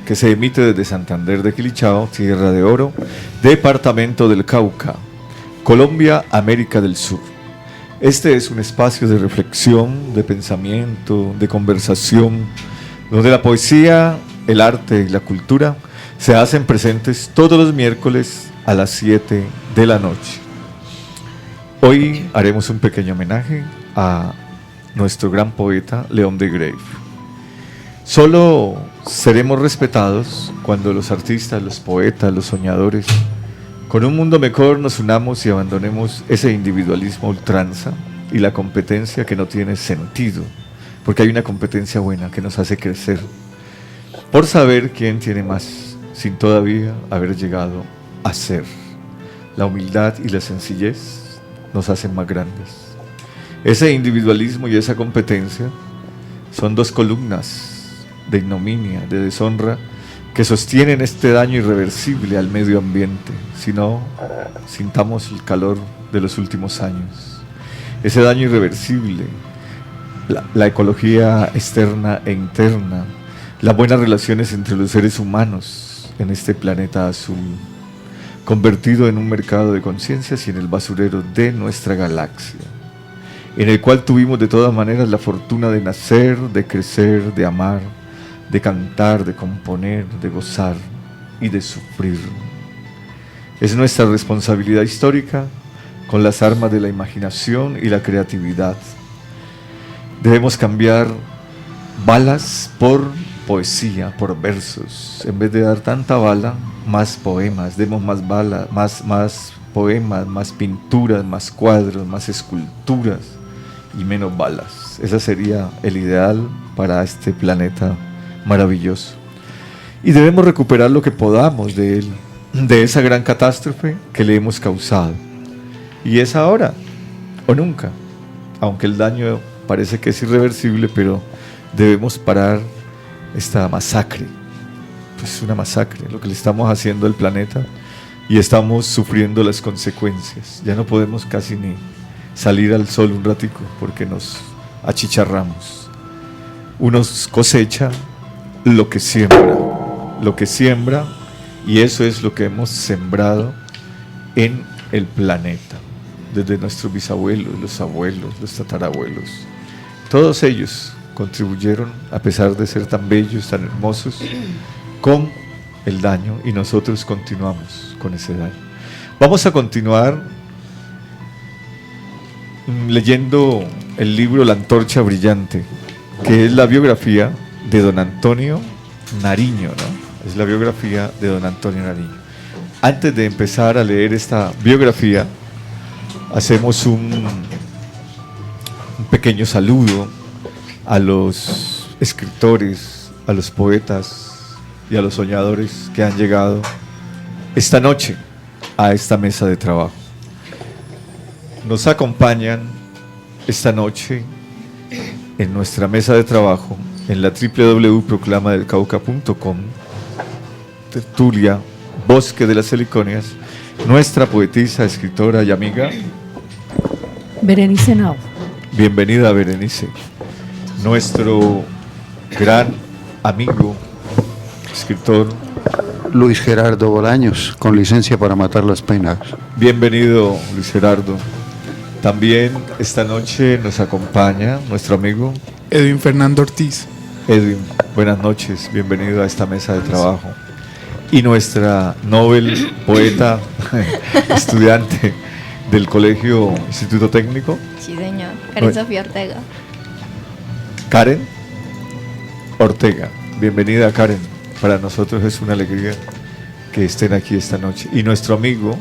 que se emite desde Santander de Quilichao, Tierra de Oro, Departamento del Cauca, Colombia, América del Sur. Este es un espacio de reflexión, de pensamiento, de conversación, donde la poesía, el arte y la cultura se hacen presentes todos los miércoles a las 7 de la noche. Hoy haremos un pequeño homenaje a nuestro gran poeta León de Grave. Solo seremos respetados cuando los artistas, los poetas, los soñadores, con un mundo mejor nos unamos y abandonemos ese individualismo a ultranza y la competencia que no tiene sentido, porque hay una competencia buena que nos hace crecer, por saber quién tiene más, sin todavía haber llegado a ser. La humildad y la sencillez nos hacen más grandes. Ese individualismo y esa competencia son dos columnas de ignominia, de deshonra, que sostienen este daño irreversible al medio ambiente, si no sintamos el calor de los últimos años. Ese daño irreversible, la ecología externa e interna, las buenas relaciones entre los seres humanos en este planeta azul, convertido en un mercado de conciencias y en el basurero de nuestra galaxia, en el cual tuvimos de todas maneras la fortuna de nacer, de crecer, de amar, de cantar, de componer, de gozar y de sufrir. Es nuestra responsabilidad histórica con las armas de la imaginación y la creatividad. Debemos cambiar balas por poesía, por versos. En vez de dar tanta bala, más poemas. Demos más balas, más poemas, más pinturas, más cuadros, más esculturas y menos balas. Ese sería el ideal para este planeta maravilloso. Y debemos recuperar lo que podamos de él, de esa gran catástrofe que le hemos causado. Y es ahora o nunca, aunque el daño parece que es irreversible, pero debemos parar esta masacre. Pues una masacre, lo que le estamos haciendo al planeta, y estamos sufriendo las consecuencias. Ya no podemos casi ni salir al sol un ratico porque nos achicharramos. Uno cosecha lo que siembra, y eso es lo que hemos sembrado en el planeta, desde nuestros bisabuelos, los abuelos, los tatarabuelos. Todos ellos contribuyeron, a pesar de ser tan bellos, tan hermosos, con el daño, y nosotros continuamos con ese daño. Vamos a continuar leyendo el libro La Antorcha Brillante, que es la biografía de don Antonio Nariño, ¿no? Es la biografía de don Antonio Nariño. Antes de empezar a leer esta biografía, hacemos un pequeño saludo a los escritores, a los poetas y a los soñadores que han llegado esta noche a esta mesa de trabajo. Nos acompañan esta noche en nuestra mesa de trabajo en la www.proclamadelcauca.com, tertulia Bosque de las Heliconias, nuestra poetisa, escritora y amiga Berenice Nau. Bienvenida, Berenice. Nuestro gran amigo, escritor Luis Gerardo Bolaños, con licencia para matar las penas. Bienvenido, Luis Gerardo. También esta noche nos acompaña nuestro amigo Edwin Fernando Ortiz. Edwin, buenas noches, bienvenido a esta mesa de trabajo. Y nuestra Nobel poeta, estudiante del Colegio Instituto Técnico. Sí, señor. Karen Sofía Ortega. Karen Ortega, bienvenida, Karen. Para nosotros es una alegría que estén aquí esta noche. Y nuestro amigo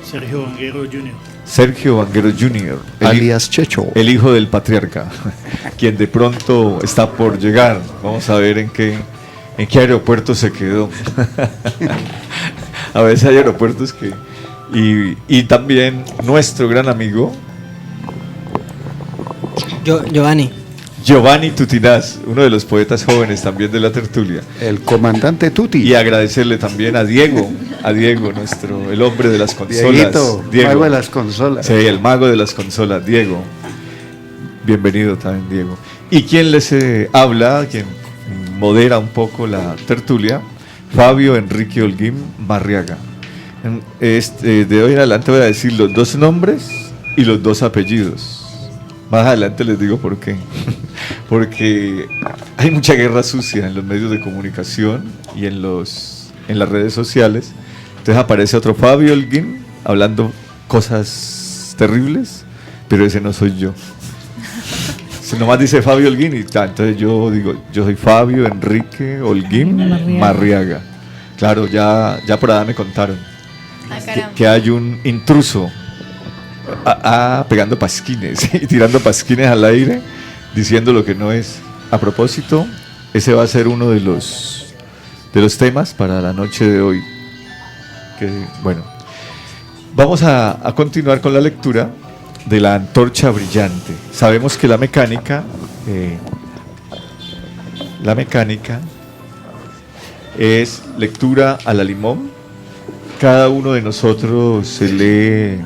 Sergio Vanguero Jr. Sergio Vanguero Jr., alias Checho, el hijo del patriarca, quien de pronto está por llegar. Vamos a ver en qué aeropuerto se quedó. A veces hay aeropuertos que... Y también nuestro gran amigo Giovanni Tutinaz, uno de los poetas jóvenes también de la tertulia. el comandante Tuti. Y agradecerle también a Diego, el hombre de las consolas. Dieguito, Diego. mago de las consolas. Sí, el mago de las consolas, Diego. Bienvenido también, Diego. Y quien les habla, quien modera un poco la tertulia, Fabio Enrique Holguín Marriaga. De hoy en adelante voy a decir los dos nombres y los dos apellidos. Más adelante les digo por qué. Porque hay mucha guerra sucia en los medios de comunicación y en las redes sociales. Entonces aparece otro Fabio Holguín hablando cosas terribles, pero ese no soy yo. Si nomás dice Fabio Holguín y tal, entonces yo digo, yo soy Fabio Enrique Holguín Marriaga. Claro, ya por allá me contaron que hay un intruso pegando pasquines y tirando pasquines al aire, diciendo lo que no es. A propósito, ese va a ser uno de los temas para la noche de hoy. Que, bueno, vamos a continuar con la lectura de la antorcha brillante. Sabemos que la mecánica es lectura a la limón. Cada uno de nosotros se lee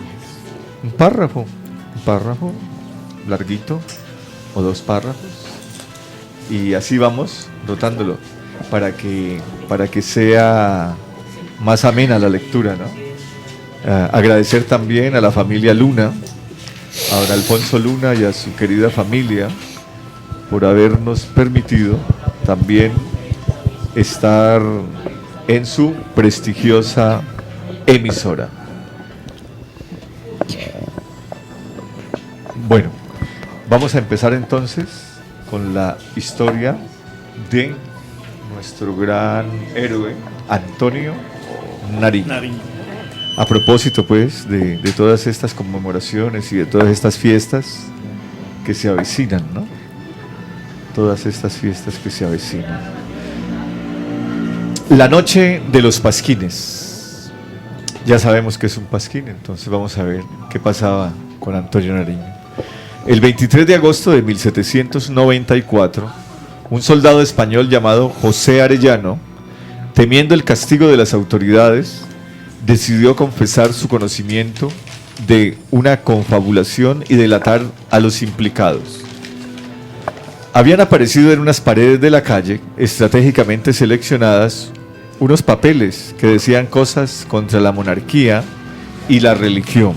un párrafo larguito o dos párrafos y así vamos rotándolo para que sea más amena la lectura, ¿no? Agradecer también a la familia Luna, a don Alfonso Luna y a su querida familia por habernos permitido también estar en su prestigiosa emisora. Bueno, vamos a empezar entonces con la historia de nuestro gran héroe Antonio Nariño. A propósito, pues, de todas estas conmemoraciones y de todas estas fiestas que se avecinan, ¿no? Todas estas fiestas que se avecinan. La noche de los pasquines. Ya sabemos que es un pasquín, entonces vamos a ver qué pasaba con Antonio Nariño. El 23 de agosto de 1794, un soldado español llamado José Arellano, temiendo el castigo de las autoridades, decidió confesar su conocimiento de una confabulación y delatar a los implicados. Habían aparecido en unas paredes de la calle, estratégicamente seleccionadas, unos papeles que decían cosas contra la monarquía y la religión.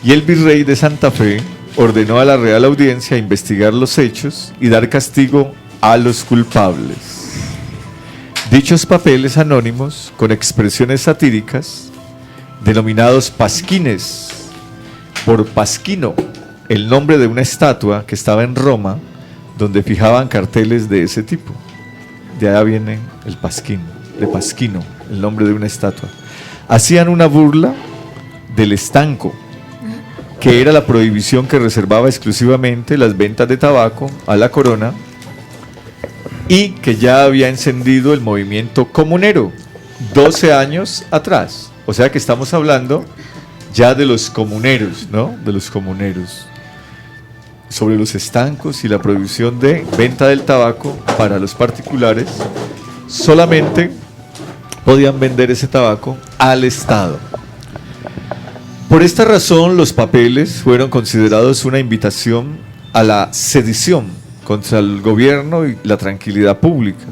Y el virrey de Santa Fe ordenó a la Real Audiencia investigar los hechos y dar castigo a los culpables. Dichos papeles anónimos, con expresiones satíricas, denominados pasquines, por Pasquino, el nombre de una estatua que estaba en Roma, donde fijaban carteles de ese tipo. De allá viene el pasquín, de Pasquino, el nombre de una estatua. Hacían una burla del estanco, que era la prohibición que reservaba exclusivamente las ventas de tabaco a la corona y que ya había encendido el movimiento comunero 12 años atrás. O sea que estamos hablando ya de los comuneros, ¿no? De los comuneros. Sobre los estancos y la prohibición de venta del tabaco para los particulares, solamente podían vender ese tabaco al Estado. Por esta razón, los papeles fueron considerados una invitación a la sedición contra el gobierno y la tranquilidad pública,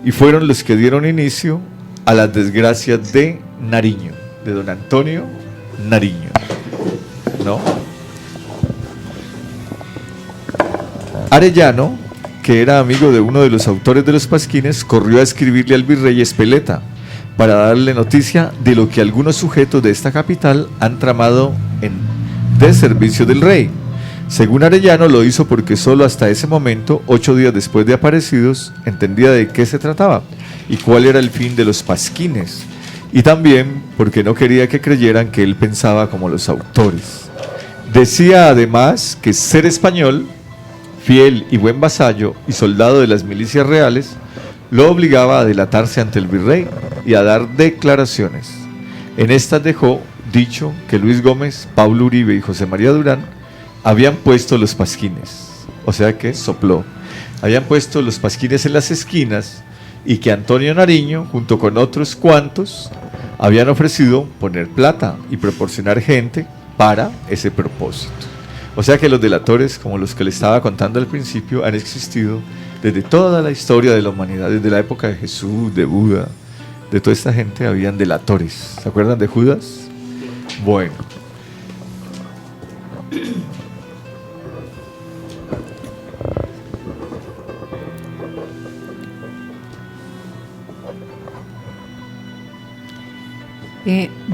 y fueron los que dieron inicio a las desgracias de Nariño, de don Antonio Nariño, ¿no? Arellano, que era amigo de uno de los autores de los pasquines, corrió a escribirle al virrey Espeleta para darle noticia de lo que algunos sujetos de esta capital han tramado en deservicio del rey. Según Arellano, lo hizo porque solo hasta ese momento, 8 días después de aparecidos, entendía de qué se trataba y cuál era el fin de los pasquines, y también porque no quería que creyeran que él pensaba como los autores. Decía además que ser español, fiel y buen vasallo y soldado de las milicias reales, lo obligaba a delatarse ante el virrey y a dar declaraciones. En estas dejó dicho que Luis Gómez, Pablo Uribe y José María Durán habían puesto los pasquines, o sea que sopló, habían puesto los pasquines en las esquinas y que Antonio Nariño, junto con otros cuantos, habían ofrecido poner plata y proporcionar gente para ese propósito. O sea que los delatores, como los que le estaba contando al principio, han existido desde toda la historia de la humanidad, desde la época de Jesús, de Buda, de toda esta gente habían delatores. ¿Se acuerdan de Judas? Bueno.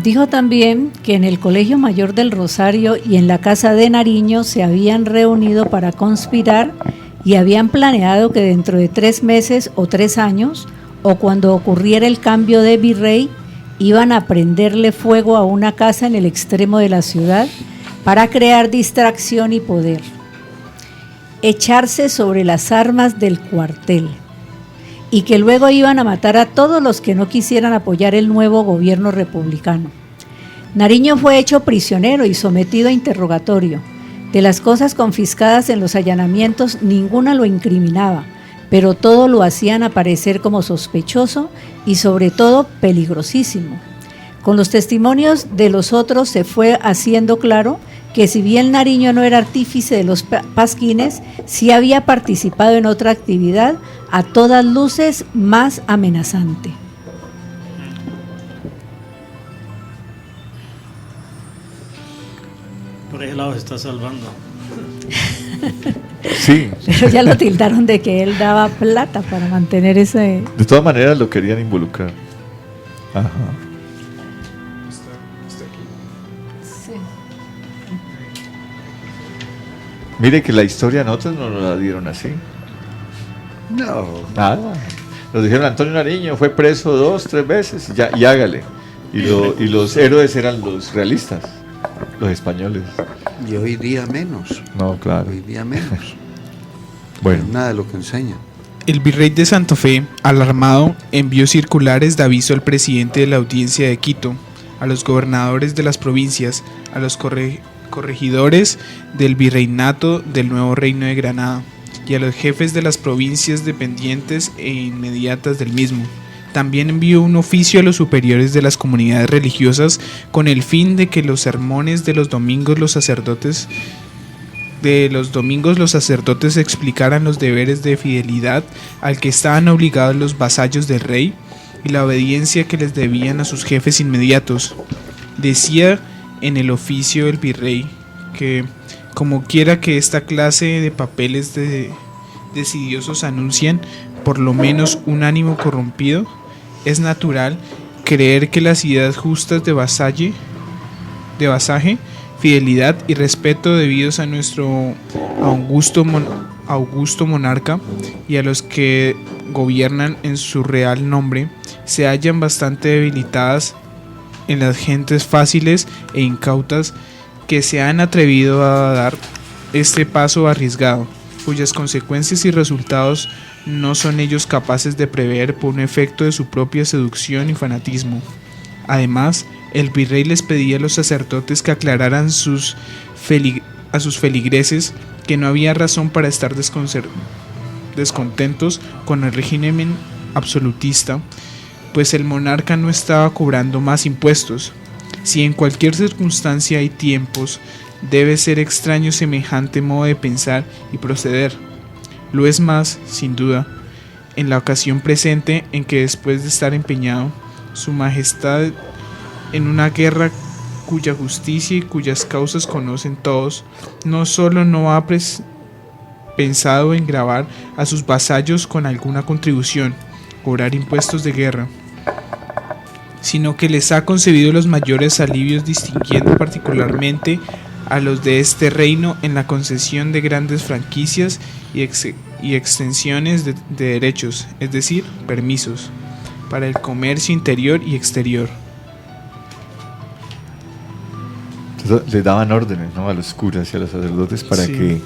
Dijo también que en el Colegio Mayor del Rosario y en la Casa de Nariño se habían reunido para conspirar y habían planeado que dentro de 3 meses o 3 años, o cuando ocurriera el cambio de virrey, iban a prenderle fuego a una casa en el extremo de la ciudad para crear distracción y poder, echarse sobre las armas del cuartel, y que luego iban a matar a todos los que no quisieran apoyar el nuevo gobierno republicano. Nariño fue hecho prisionero y sometido a interrogatorio. De las cosas confiscadas en los allanamientos, ninguna lo incriminaba, pero todo lo hacían aparecer como sospechoso y sobre todo peligrosísimo. Con los testimonios de los otros se fue haciendo claro que si bien Nariño no era artífice de los pasquines, sí había participado en otra actividad a todas luces más amenazante. Por ese lado se está salvando. Sí. Pero ya lo tildaron de que él daba plata para mantener ese... De todas maneras lo querían involucrar. Ajá. Mire que la historia a nosotros no nos la dieron así. No. Nada. Nos dijeron Antonio Nariño fue preso 2, 3 veces y hágale. Y los héroes eran los realistas, los españoles. Y hoy día menos. No, claro. Hoy día menos. Bueno. Nada de lo que enseñan. El virrey de Santa Fe, alarmado, envió circulares de aviso al presidente de la audiencia de Quito, a los gobernadores de las provincias, a los corregidores del virreinato del Nuevo Reino de Granada y a los jefes de las provincias dependientes e inmediatas del mismo. También envió un oficio a los superiores de las comunidades religiosas con el fin de que los sermones de los domingos los sacerdotes explicaran los deberes de fidelidad al que estaban obligados los vasallos del rey y la obediencia que les debían a sus jefes inmediatos. Decía en el oficio del virrey que como quiera que esta clase de papeles decidiosos anuncian por lo menos un ánimo corrompido, es natural creer que las ideas justas de vasaje, fidelidad y respeto debidos a nuestro augusto monarca y a los que gobiernan en su real nombre se hallan bastante debilitadas en las gentes fáciles e incautas que se han atrevido a dar este paso arriesgado, cuyas consecuencias y resultados no son ellos capaces de prever por un efecto de su propia seducción y fanatismo. Además, el virrey les pedía a los sacerdotes que aclararan a sus feligreses que no había razón para estar descontentos con el régimen absolutista, pues el monarca no estaba cobrando más impuestos. Si en cualquier circunstancia hay tiempos, debe ser extraño semejante modo de pensar y proceder. Lo es más, sin duda, en la ocasión presente en que después de estar empeñado su majestad en una guerra cuya justicia y cuyas causas conocen todos, no solo no ha pensado en gravar a sus vasallos con alguna contribución, cobrar impuestos de guerra, sino que les ha concebido los mayores alivios, distinguiendo particularmente a los de este reino en la concesión de grandes franquicias y extensiones de derechos, es decir, permisos, para el comercio interior y exterior. Entonces, les daban órdenes, ¿no?, a los curas y a los sacerdotes para Sí. que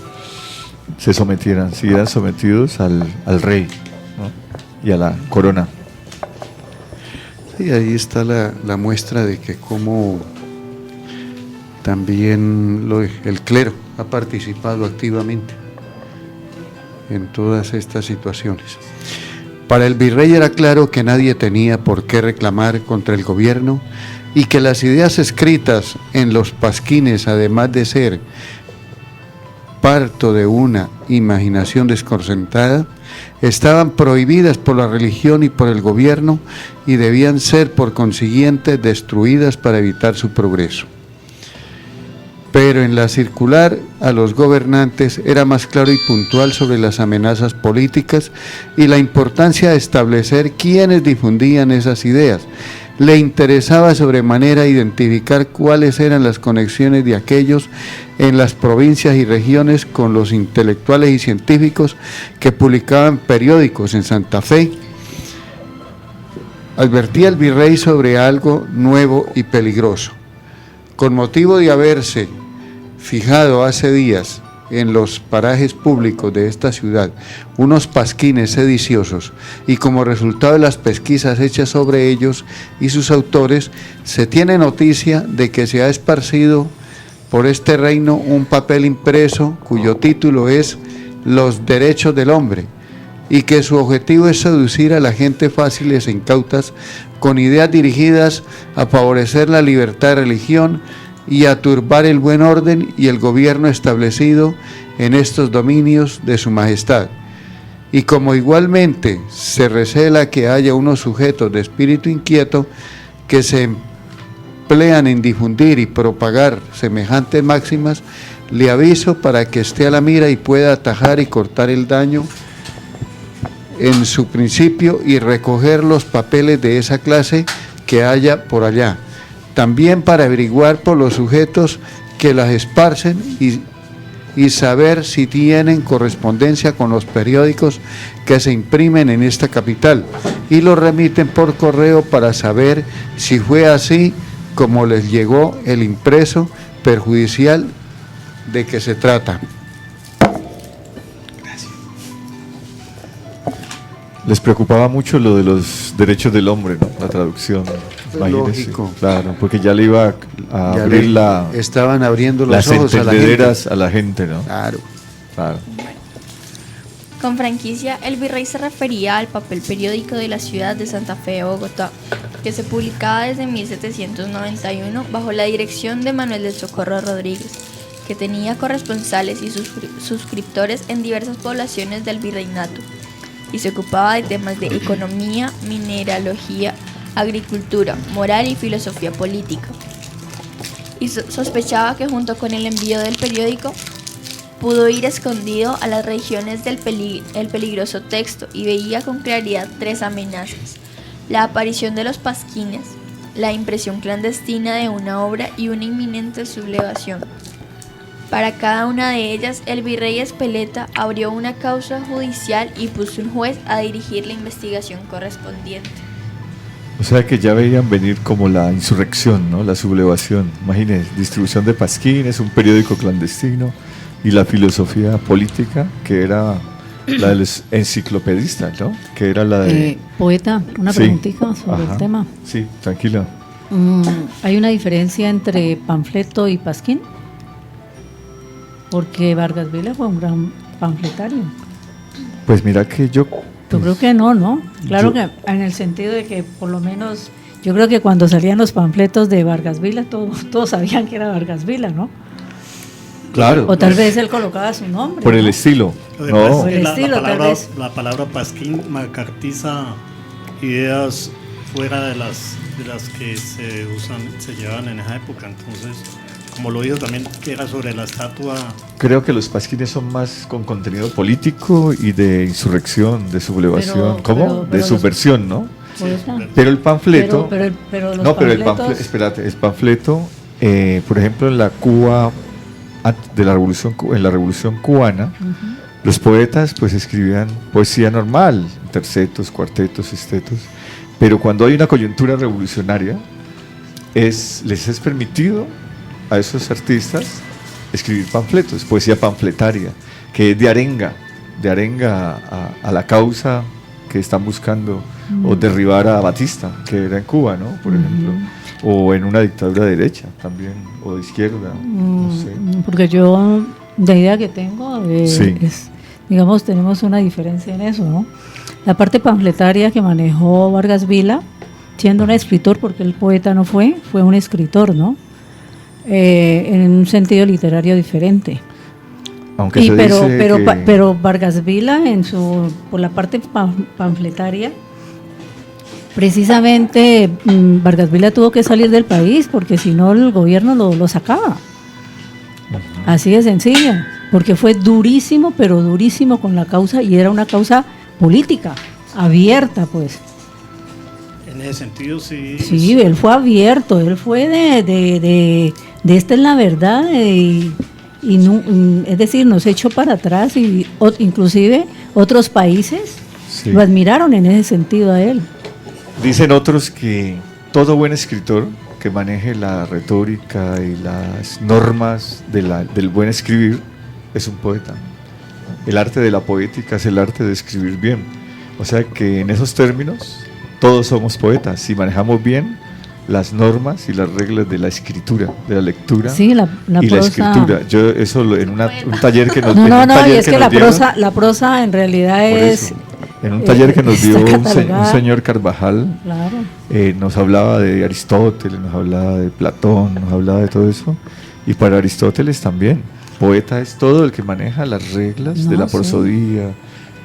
se sometieran, siguieran sometidos al rey, ¿no?, y a la corona. Y ahí está la muestra de que como también el clero ha participado activamente en todas estas situaciones. Para el virrey era claro que nadie tenía por qué reclamar contra el gobierno y que las ideas escritas en los pasquines, además de ser parto de una imaginación desconcertada, estaban prohibidas por la religión y por el gobierno y debían ser por consiguiente destruidas para evitar su progreso. Pero en la circular a los gobernantes era más claro y puntual sobre las amenazas políticas y la importancia de establecer quiénes difundían esas ideas. Le interesaba sobremanera identificar cuáles eran las conexiones de aquellos en las provincias y regiones con los intelectuales y científicos que publicaban periódicos en Santa Fe. Advertía el virrey sobre algo nuevo y peligroso. Con motivo de haberse fijado hace días en los parajes públicos de esta ciudad unos pasquines sediciosos y como resultado de las pesquisas hechas sobre ellos y sus autores, se tiene noticia de que se ha esparcido por este reino un papel impreso cuyo título es Los Derechos del Hombre y que su objetivo es seducir a la gente fáciles e incautas con ideas dirigidas a favorecer la libertad de religión y a turbar el buen orden y el gobierno establecido en estos dominios de su majestad. Y como igualmente se recela que haya unos sujetos de espíritu inquieto que se emplean en difundir y propagar semejantes máximas, le aviso para que esté a la mira y pueda atajar y cortar el daño en su principio y recoger los papeles de esa clase que haya por allá. También para averiguar por los sujetos que las esparcen y saber si tienen correspondencia con los periódicos que se imprimen en esta capital y los remiten por correo para saber si fue así como les llegó el impreso perjudicial de que se trata. Les preocupaba mucho lo de los derechos del hombre, ¿no? La traducción. Imagínese. Lógico. Claro, porque ya le iba a Ya abrir estaban abriendo los las ojos a la gente. entendederas a la gente, ¿no? Claro. Claro. Con franquicia, el virrey se refería al papel periódico de la ciudad de Santa Fe de Bogotá, que se publicaba desde 1791 bajo la dirección de Manuel del Socorro Rodríguez, que tenía corresponsales y suscriptores en diversas poblaciones del virreinato, y se ocupaba de temas de economía, mineralogía, agricultura, moral y filosofía política. Y sospechaba que junto con el envío del periódico pudo ir escondido a las regiones del peligroso texto y veía con claridad tres amenazas: la aparición de los pasquines, la impresión clandestina de una obra y una inminente sublevación. Para cada una de ellas, el virrey Espeleta abrió una causa judicial y puso un juez a dirigir la investigación correspondiente. O sea que ya veían venir como la insurrección, ¿no? La sublevación. Imagínense, distribución de pasquines, un periódico clandestino y la filosofía política, que era la de los enciclopedistas, ¿no? Que era la de... Poeta, una preguntita sobre el tema. Sí, tranquila. ¿Hay una diferencia entre panfleto y pasquín? Porque Vargas Vila fue un gran panfletario. Pues mira que yo creo que no. Claro que en el sentido de que por lo menos yo creo que cuando salían los panfletos de Vargas Vila todos sabían que era Vargas Vila, ¿no? Claro. O tal vez él colocaba su nombre. Por el ¿no? estilo. Lo que No. pasa es Por que el estilo, tal vez. la palabra pasquín macartiza ideas fuera de las que se llevan en esa época. Entonces, como lo dijo también, que era sobre la estatua. Creo que los pasquines son más con contenido político y de insurrección, de sublevación. ¿Cómo? De subversión, ¿no? Poeta. Pero el panfleto. Pero los no, pero el panfletos- panfleto. Espérate, el panfleto, por ejemplo, en la Cuba, de la revolución, en la Revolución Cubana, los poetas pues escribían poesía normal, tercetos, cuartetos, estetos. Pero cuando hay una coyuntura revolucionaria, les es permitido a esos artistas escribir panfletos, poesía panfletaria, que es de arenga a la causa que están buscando, o derribar a Batista, que era en Cuba, ¿no? Por ejemplo, o en una dictadura de derecha también, o de izquierda, no sé. Porque yo, la idea que tengo Sí. es, digamos, tenemos una diferencia en eso, ¿no? La parte panfletaria que manejó Vargas Vila, siendo un escritor, porque el poeta no fue un escritor, ¿no? En un sentido literario diferente. Aunque Y se pero, dice pero, que- pero Vargas Vila, por la parte panfletaria, precisamente Vargas Vila tuvo que salir del país porque si no el gobierno lo sacaba. Así de sencillo, porque fue durísimo, pero durísimo con la causa y era una causa política, abierta pues. En ese sentido, sí. Sí, él fue abierto, él fue de esta es la verdad es decir, nos echó para atrás y inclusive otros países Sí. lo admiraron en ese sentido a él. Dicen otros que todo buen escritor que maneje la retórica y las normas del buen escribir es un poeta. El arte de la poética es el arte de escribir bien. O sea que en esos términos todos somos poetas si manejamos bien las normas y las reglas de la escritura, de la lectura Sí, la y la prosa. escritura. Yo eso en un taller que nos No, en no, un no, taller y es que nos la dieron- prosa en realidad por es eso, en un taller que nos dio está un catalogada. señor Carvajal, Claro. nos hablaba de Aristóteles, nos hablaba de Platón, nos hablaba de todo eso. Y para Aristóteles también, poeta es todo el que maneja las reglas No, de la sí. prosodía,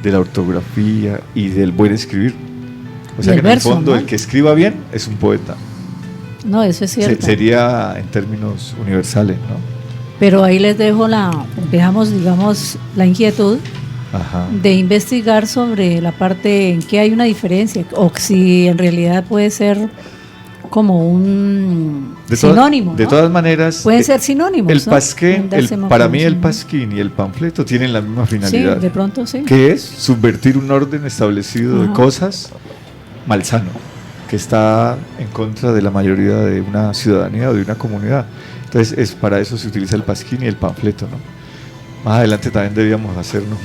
de la ortografía y del buen escribir. O sea Del que en verso, el fondo ¿no? el que escriba bien es un poeta. No, eso es cierto. Sería en términos universales, ¿no? Pero ahí les dejo digamos, la inquietud Ajá. de investigar sobre la parte en que hay una diferencia, o si en realidad puede ser como un sinónimo. De ¿no? todas maneras, Pueden ser sinónimos. el ¿no? pasquín, Pueden darse para mí el como- pasquín y el panfleto tienen la misma Sí, finalidad. de pronto sí. Que es subvertir un orden establecido de Ajá. cosas malsano, que está en contra de la mayoría de una ciudadanía o de una comunidad. Entonces, para eso se utiliza el pasquín y el panfleto, ¿no? Más adelante también debíamos hacernos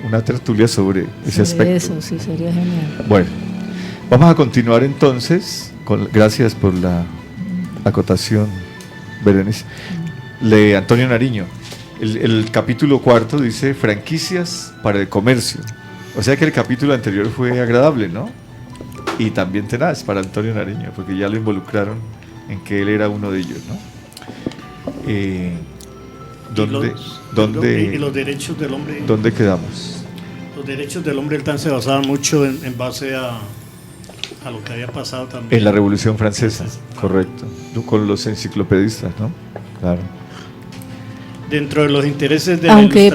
una tertulia sobre ese Sobre aspecto. eso, sí, sería genial. Bueno, vamos a continuar entonces. Gracias por la acotación, Berenice. De Antonio Nariño. El capítulo 4 dice franquicias para el comercio. O sea que el capítulo anterior fue agradable, ¿no? Y también tenaz para Antonio Nariño, porque ya lo involucraron en que él era uno de ellos, ¿no? Y los derechos del hombre. ¿Dónde quedamos? Los derechos del hombre se basaban mucho en base a lo que había pasado también. En la Revolución Francesa, correcto. Con los enciclopedistas, ¿no? Claro. Dentro de los intereses de aunque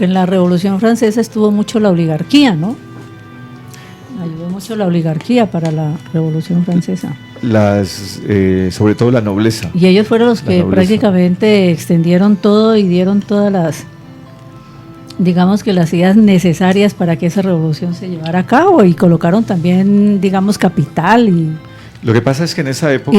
en la Revolución Francesa estuvo mucho la oligarquía, ¿no? Ayudó mucho la oligarquía para la Revolución Francesa. Sobre todo la nobleza. Y ellos fueron los La que nobleza. prácticamente extendieron todo y dieron todas digamos que las ideas necesarias para que esa revolución se llevara a cabo y colocaron también, digamos, capital y Lo que pasa es que en esa época,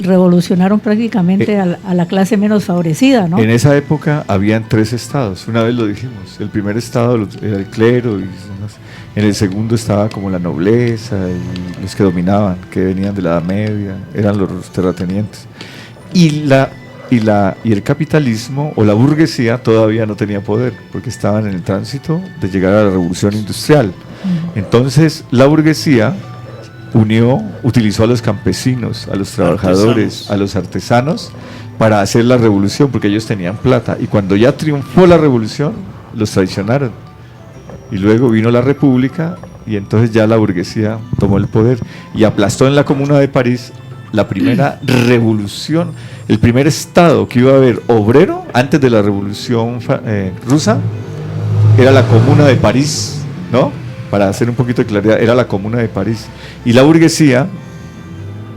revolucionaron prácticamente a la clase menos favorecida, ¿no? en esa época habían 3 estados. Una vez lo dijimos. El primer estado era el clero, en el segundo estaba como la nobleza y los que dominaban, que venían de la Edad Media, eran los terratenientes. Y el capitalismo o la burguesía todavía no tenía poder, porque estaban en el tránsito de llegar a la revolución industrial. Entonces la burguesía utilizó a los campesinos, a los trabajadores, a los artesanos para hacer la revolución, porque ellos tenían plata. Y cuando ya triunfó la revolución, los traicionaron. Y luego vino la República y entonces ya la burguesía tomó el poder y aplastó en la Comuna de París la primera revolución, el primer estado que iba a haber obrero antes de la Revolución rusa, era la Comuna de París, ¿no? Para hacer un poquito de claridad, era la Comuna de París. Y la burguesía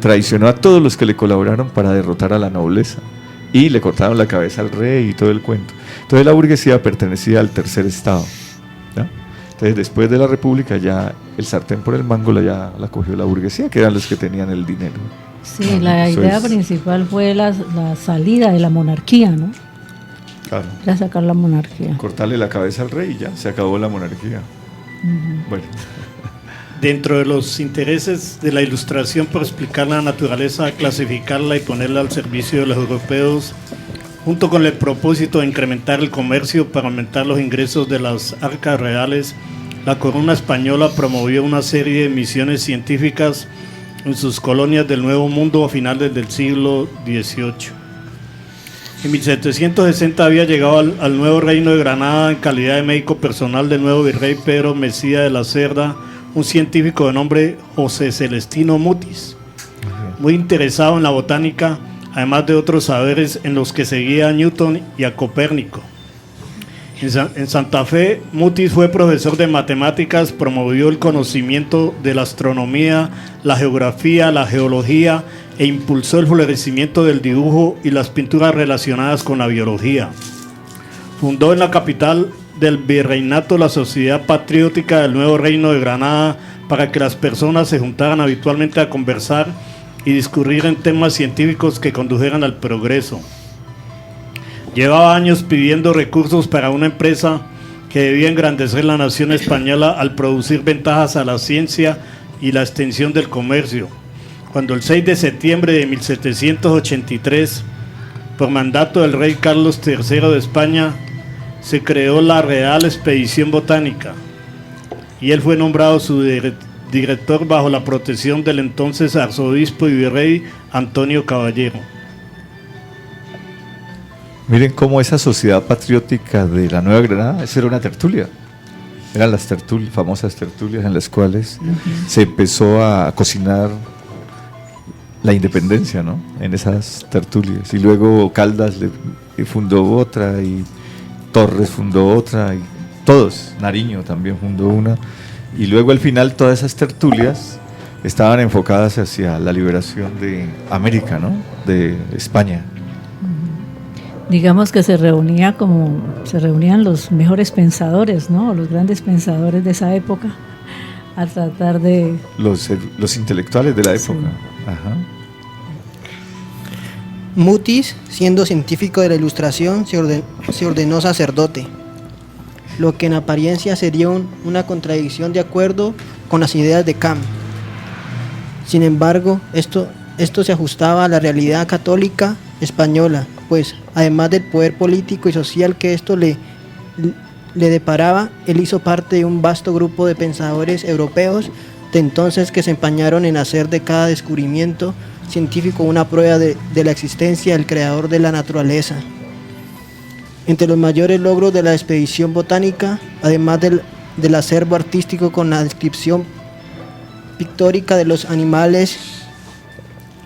traicionó a todos los que le colaboraron para derrotar a la nobleza. Y le cortaron la cabeza al rey y todo el cuento. Entonces la burguesía pertenecía al tercer estado, ¿no? Entonces después de la República ya el sartén por el mango ya la cogió la burguesía, que eran los que tenían el dinero. Sí, la Eso idea es. principal fue la salida de la monarquía, ¿no? Claro. Era sacar la monarquía. Cortarle la cabeza al rey y ya se acabó la monarquía. Bueno, Dentro de los intereses de la Ilustración por explicar la naturaleza, clasificarla y ponerla al servicio de los europeos, junto con el propósito de incrementar el comercio para aumentar los ingresos de las arcas reales, la corona española promovió una serie de misiones científicas en sus colonias del Nuevo Mundo a finales del siglo XVIII. En 1760 había llegado al nuevo reino de Granada en calidad de médico personal del nuevo virrey Pedro Mesía de la Cerda, un científico de nombre José Celestino Mutis, muy interesado en la botánica, además de otros saberes en los que seguía a Newton y a Copérnico. En Santa Fe, Mutis fue profesor de matemáticas, promovió el conocimiento de la astronomía, la geografía, la geología e impulsó el florecimiento del dibujo y las pinturas relacionadas con la biología. Fundó en la capital del virreinato la Sociedad Patriótica del Nuevo Reino de Granada para que las personas se juntaran habitualmente a conversar y discurrir en temas científicos que condujeran al progreso. Llevaba años pidiendo recursos para una empresa que debía engrandecer la nación española al producir ventajas a la ciencia y la extensión del comercio. Cuando el 6 de septiembre de 1783, por mandato del rey Carlos III de España, se creó la Real Expedición Botánica y él fue nombrado su director bajo la protección del entonces arzobispo y virrey Antonio Caballero. Miren cómo esa sociedad patriótica de la Nueva Granada, esa era una tertulia. Eran las famosas tertulias en las cuales se empezó a cocinar la independencia, ¿no? En esas tertulias. Y luego Caldas le fundó otra, y Torres fundó otra, y todos, Nariño también fundó una. Y luego al final todas esas tertulias estaban enfocadas hacia la liberación de América, ¿no? De España. Digamos que se reunían los mejores pensadores, ¿no? Los grandes pensadores de esa época a tratar de... Los intelectuales de la época. Sí. Ajá. Mutis, siendo científico de la Ilustración, se ordenó sacerdote, lo que en apariencia sería una contradicción de acuerdo con las ideas de Kant. Sin embargo, esto se ajustaba a la realidad católica española, pues además del poder político y social que esto le deparaba, él hizo parte de un vasto grupo de pensadores europeos de entonces que se empeñaron en hacer de cada descubrimiento científico una prueba de la existencia del creador de la naturaleza. Entre los mayores logros de la expedición botánica, además del acervo artístico con la descripción pictórica de los animales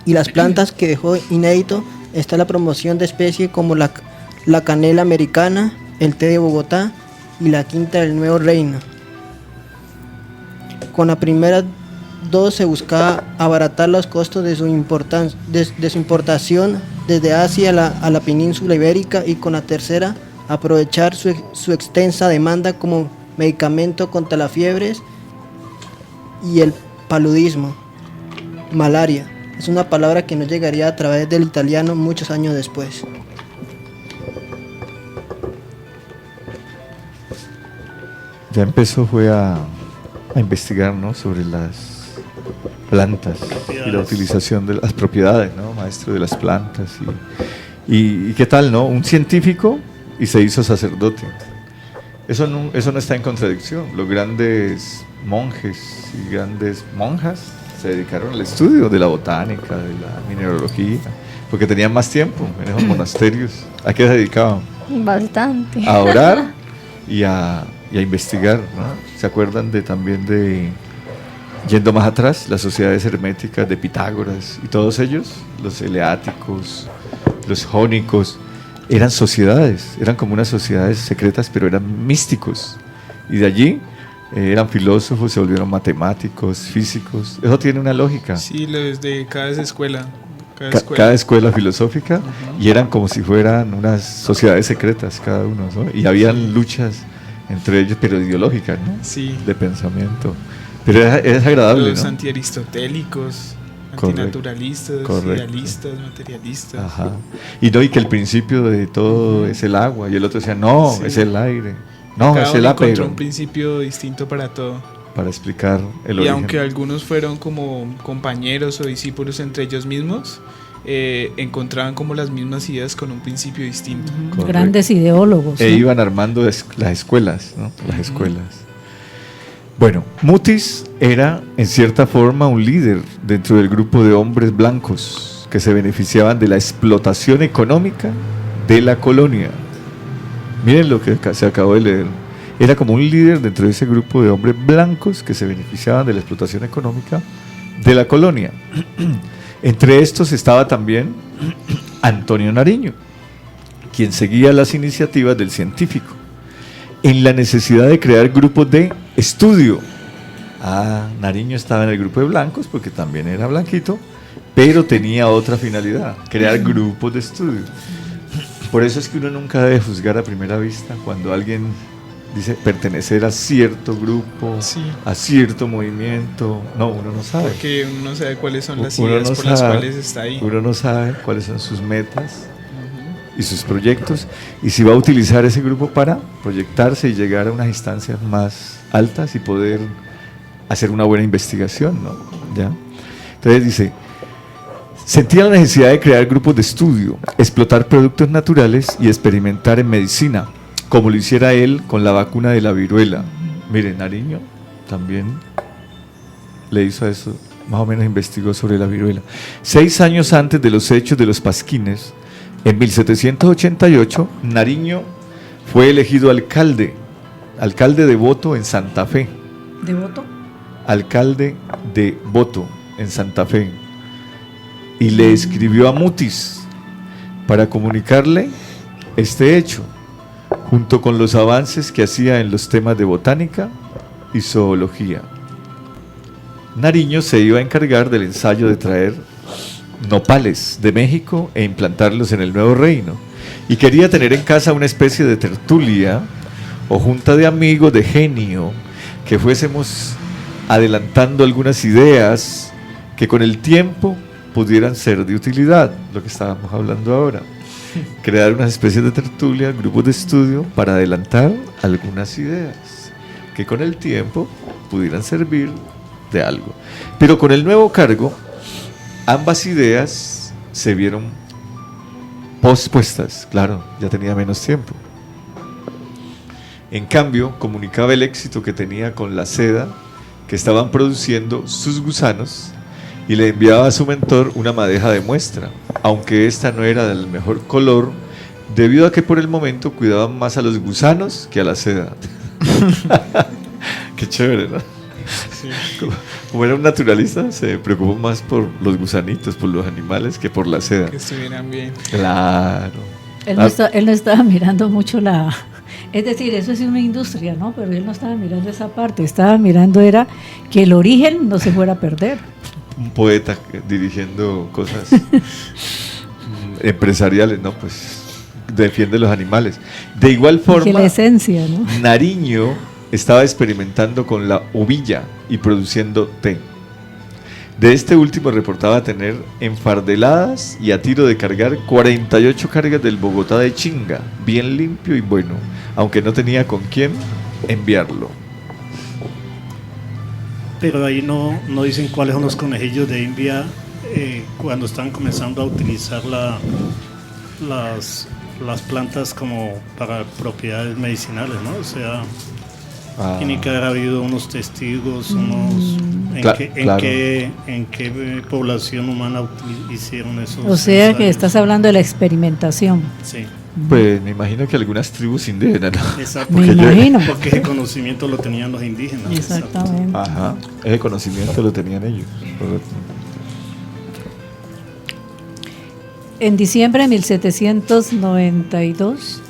y las plantas que dejó inédito, está la promoción de especies como la canela americana, el té de Bogotá y la quinta del Nuevo Reino. Con la primera dos se buscaba abaratar los costos de su importación desde Asia a la península ibérica, y con la tercera aprovechar su extensa demanda como medicamento contra las fiebres y el paludismo. Malaria es una palabra que no llegaría a través del italiano muchos años después. Ya empezó a investigar, ¿no? Sobre las plantas y la utilización de las propiedades, ¿no? Maestro de las plantas. Y qué tal, ¿no? Un científico y se hizo sacerdote. Eso no está en contradicción. Los grandes monjes y grandes monjas se dedicaron al estudio de la botánica, de la mineralogía, porque tenían más tiempo en esos monasterios. ¿A qué se dedicaban? Bastante. A orar y a investigar, ¿no? ¿Se acuerdan también de, yendo más atrás, las sociedades herméticas de Pitágoras y todos ellos, los eleáticos, los jónicos, eran sociedades, eran como unas sociedades secretas, pero eran místicos, y de allí eran filósofos, se volvieron matemáticos, físicos. Eso tiene una lógica. Sí, los de cada escuela. Cada escuela filosófica, y eran como si fueran unas sociedades secretas cada uno, ¿no? Y habían luchas entre ellos, pero ideológicas, ¿no? Sí. De pensamiento. Pero es agradable, los ¿no? antiaristotélicos, Correcto. Antinaturalistas, Correcto. idealistas, materialistas. Ajá. Y que el principio de todo es el agua, y el otro decía, no, Sí. es el aire. No, Cada es uno el encontró apego. un principio distinto para todo. Para explicar el Y origen. aunque algunos fueron como compañeros o discípulos entre ellos mismos, encontraban como las mismas ideas con un principio distinto. Correcto. Grandes ideólogos. E ¿no? iban armando las escuelas, ¿no? Las escuelas. Bueno, Mutis era en cierta forma un líder dentro del grupo de hombres blancos que se beneficiaban de la explotación económica de la colonia. Miren lo que se acabó de leer. Era como un líder dentro de ese grupo de hombres blancos que se beneficiaban de la explotación económica de la colonia. Entre estos estaba también Antonio Nariño, quien seguía las iniciativas del científico en la necesidad de crear grupos de estudio. Nariño estaba en el grupo de blancos porque también era blanquito, pero tenía otra finalidad, crear grupos de estudio. Por eso es que uno nunca debe juzgar a primera vista cuando alguien dice pertenecer a cierto grupo, Sí. a cierto movimiento. No, uno no sabe. Porque uno no sabe cuáles son las Uno ideas no por las sabe. cuales está ahí. Uno no sabe cuáles son sus metas y sus proyectos y si va a utilizar ese grupo para proyectarse y llegar a unas instancias más altas y poder hacer una buena investigación, ¿no? ¿Ya? Entonces dice, sentía la necesidad de crear grupos de estudio, explotar productos naturales y experimentar en medicina, como lo hiciera él con la vacuna de la viruela. Miren, Nariño también le hizo eso, más o menos investigó sobre la viruela. 6 años antes de los hechos de los Pasquines, en 1788, Nariño fue elegido alcalde de Boto en Santa Fe. ¿De voto? Alcalde de Boto en Santa Fe. Y le escribió a Mutis para comunicarle este hecho, junto con los avances que hacía en los temas de botánica y zoología. Nariño se iba a encargar del ensayo de traer nopales de México e implantarlos en el nuevo reino, y quería tener en casa una especie de tertulia o junta de amigos de genio, que fuésemos adelantando algunas ideas que con el tiempo pudieran ser de utilidad, lo que estábamos hablando ahora. Crear unas especies de tertulia, grupos de estudio para adelantar algunas ideas que con el tiempo pudieran servir de algo. Pero con el nuevo cargo, ambas ideas se vieron pospuestas, claro, ya tenía menos tiempo. En cambio, comunicaba el éxito que tenía con la seda que estaban produciendo sus gusanos y le enviaba a su mentor una madeja de muestra, aunque esta no era del mejor color, debido a que por el momento cuidaban más a los gusanos que a la seda. Qué chévere, ¿no? Sí. Como era un naturalista, se preocupó más por los gusanitos, por los animales, que por la seda. Que estuvieran bien. Claro. Él no estaba mirando mucho la... Es decir, eso es una industria, ¿no? Pero él no estaba mirando esa parte, estaba mirando era que el origen no se fuera a perder. Un poeta dirigiendo cosas empresariales, ¿no? Pues defiende los animales. De igual Que forma, la esencia, ¿no? Nariño estaba experimentando con la uvilla y produciendo té. De este último reportaba tener enfardeladas y a tiro de cargar 48 cargas del Bogotá de Chinga, bien limpio y bueno, aunque no tenía con quién enviarlo. Pero ahí no dicen cuáles son los conejillos de India cuando están comenzando a utilizar las plantas como para propiedades medicinales, ¿no? O sea, tiene que haber habido unos testigos, ¿en qué población humana hicieron esos O sea que ensayos? estás hablando de la experimentación. Sí, Pues me imagino que algunas tribus indígenas, ¿no? exacto. Me Porque yo- imagino. Porque ese conocimiento lo tenían los indígenas. Exactamente. Ajá, ese conocimiento lo tenían ellos. Correcto. En diciembre de 1792,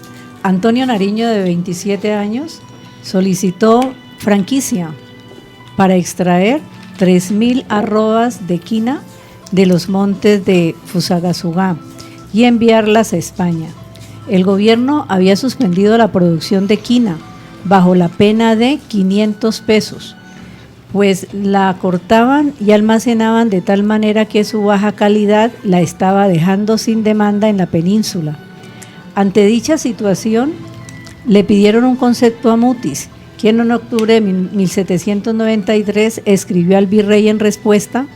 Antonio Nariño, de 27 años, solicitó franquicia para extraer 3.000 arrobas de quina de los montes de Fusagasugá y enviarlas a España. El gobierno había suspendido la producción de quina bajo la pena de 500 pesos, pues la cortaban y almacenaban de tal manera que su baja calidad la estaba dejando sin demanda en la península. Ante dicha situación, le pidieron un concepto a Mutis, quien en octubre de 1793 escribió al virrey en respuesta.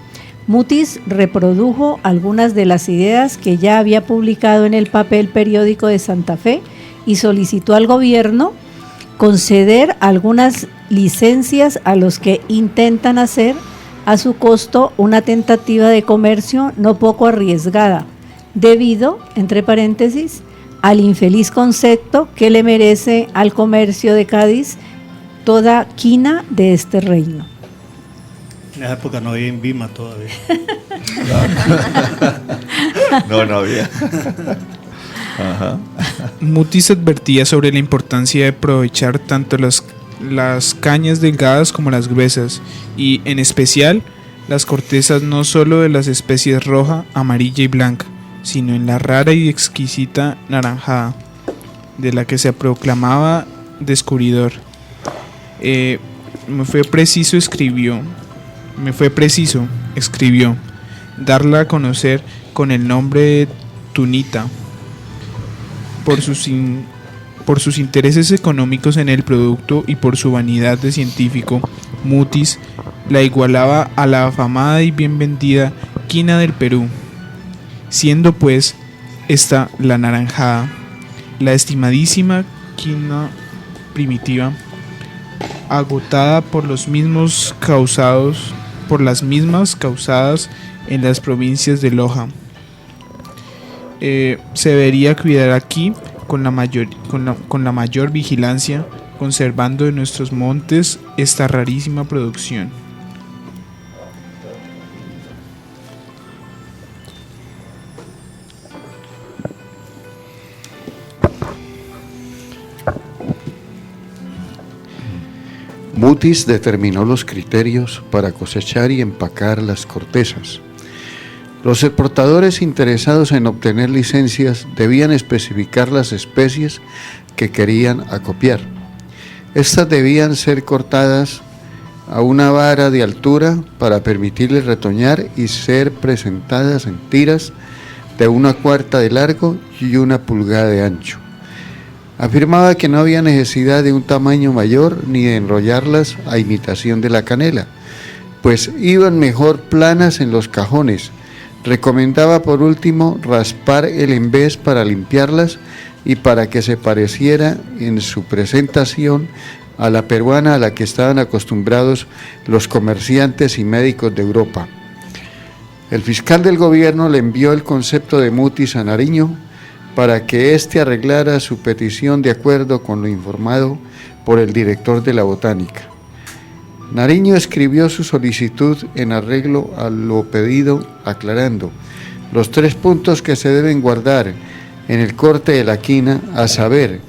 Mutis reprodujo algunas de las ideas que ya había publicado en el papel periódico de Santa Fe y solicitó al gobierno conceder algunas licencias a los que intentan hacer a su costo una tentativa de comercio no poco arriesgada, debido, entre paréntesis, al infeliz concepto que le merece al comercio de Cádiz toda quina de este reino. En esa época no había Invima todavía. No había. Ajá. Mutis advertía sobre la importancia de aprovechar tanto las cañas delgadas como las gruesas, y en especial las cortezas no solo de las especies roja, amarilla y blanca, sino en la rara y exquisita naranjada, de la que se proclamaba descubridor. Me fue preciso, escribió, darla a conocer con el nombre de tunita. Por sus intereses económicos en el producto y por su vanidad de científico, Mutis la igualaba a la afamada y bien vendida quina del Perú, siendo pues esta la naranjada, la estimadísima quina primitiva, agotada por las mismas causadas en las provincias de Loja. Se debería cuidar aquí con la mayor vigilancia, conservando en nuestros montes esta rarísima producción. Mutis determinó los criterios para cosechar y empacar las cortezas. Los exportadores interesados en obtener licencias debían especificar las especies que querían acopiar. Estas debían ser cortadas a una vara de altura para permitirles retoñar y ser presentadas en tiras de 1/4 de largo y 1 pulgada de ancho. Afirmaba que no había necesidad de un tamaño mayor ni de enrollarlas a imitación de la canela, pues iban mejor planas en los cajones. Recomendaba por último raspar el embés para limpiarlas y para que se pareciera en su presentación a la peruana a la que estaban acostumbrados los comerciantes y médicos de Europa. El fiscal del gobierno le envió el concepto de Mutis a Nariño para que éste arreglara su petición de acuerdo con lo informado por el director de la botánica. Nariño escribió su solicitud en arreglo a lo pedido, aclarando los 3 puntos que se deben guardar en el corte de la quina, a saber,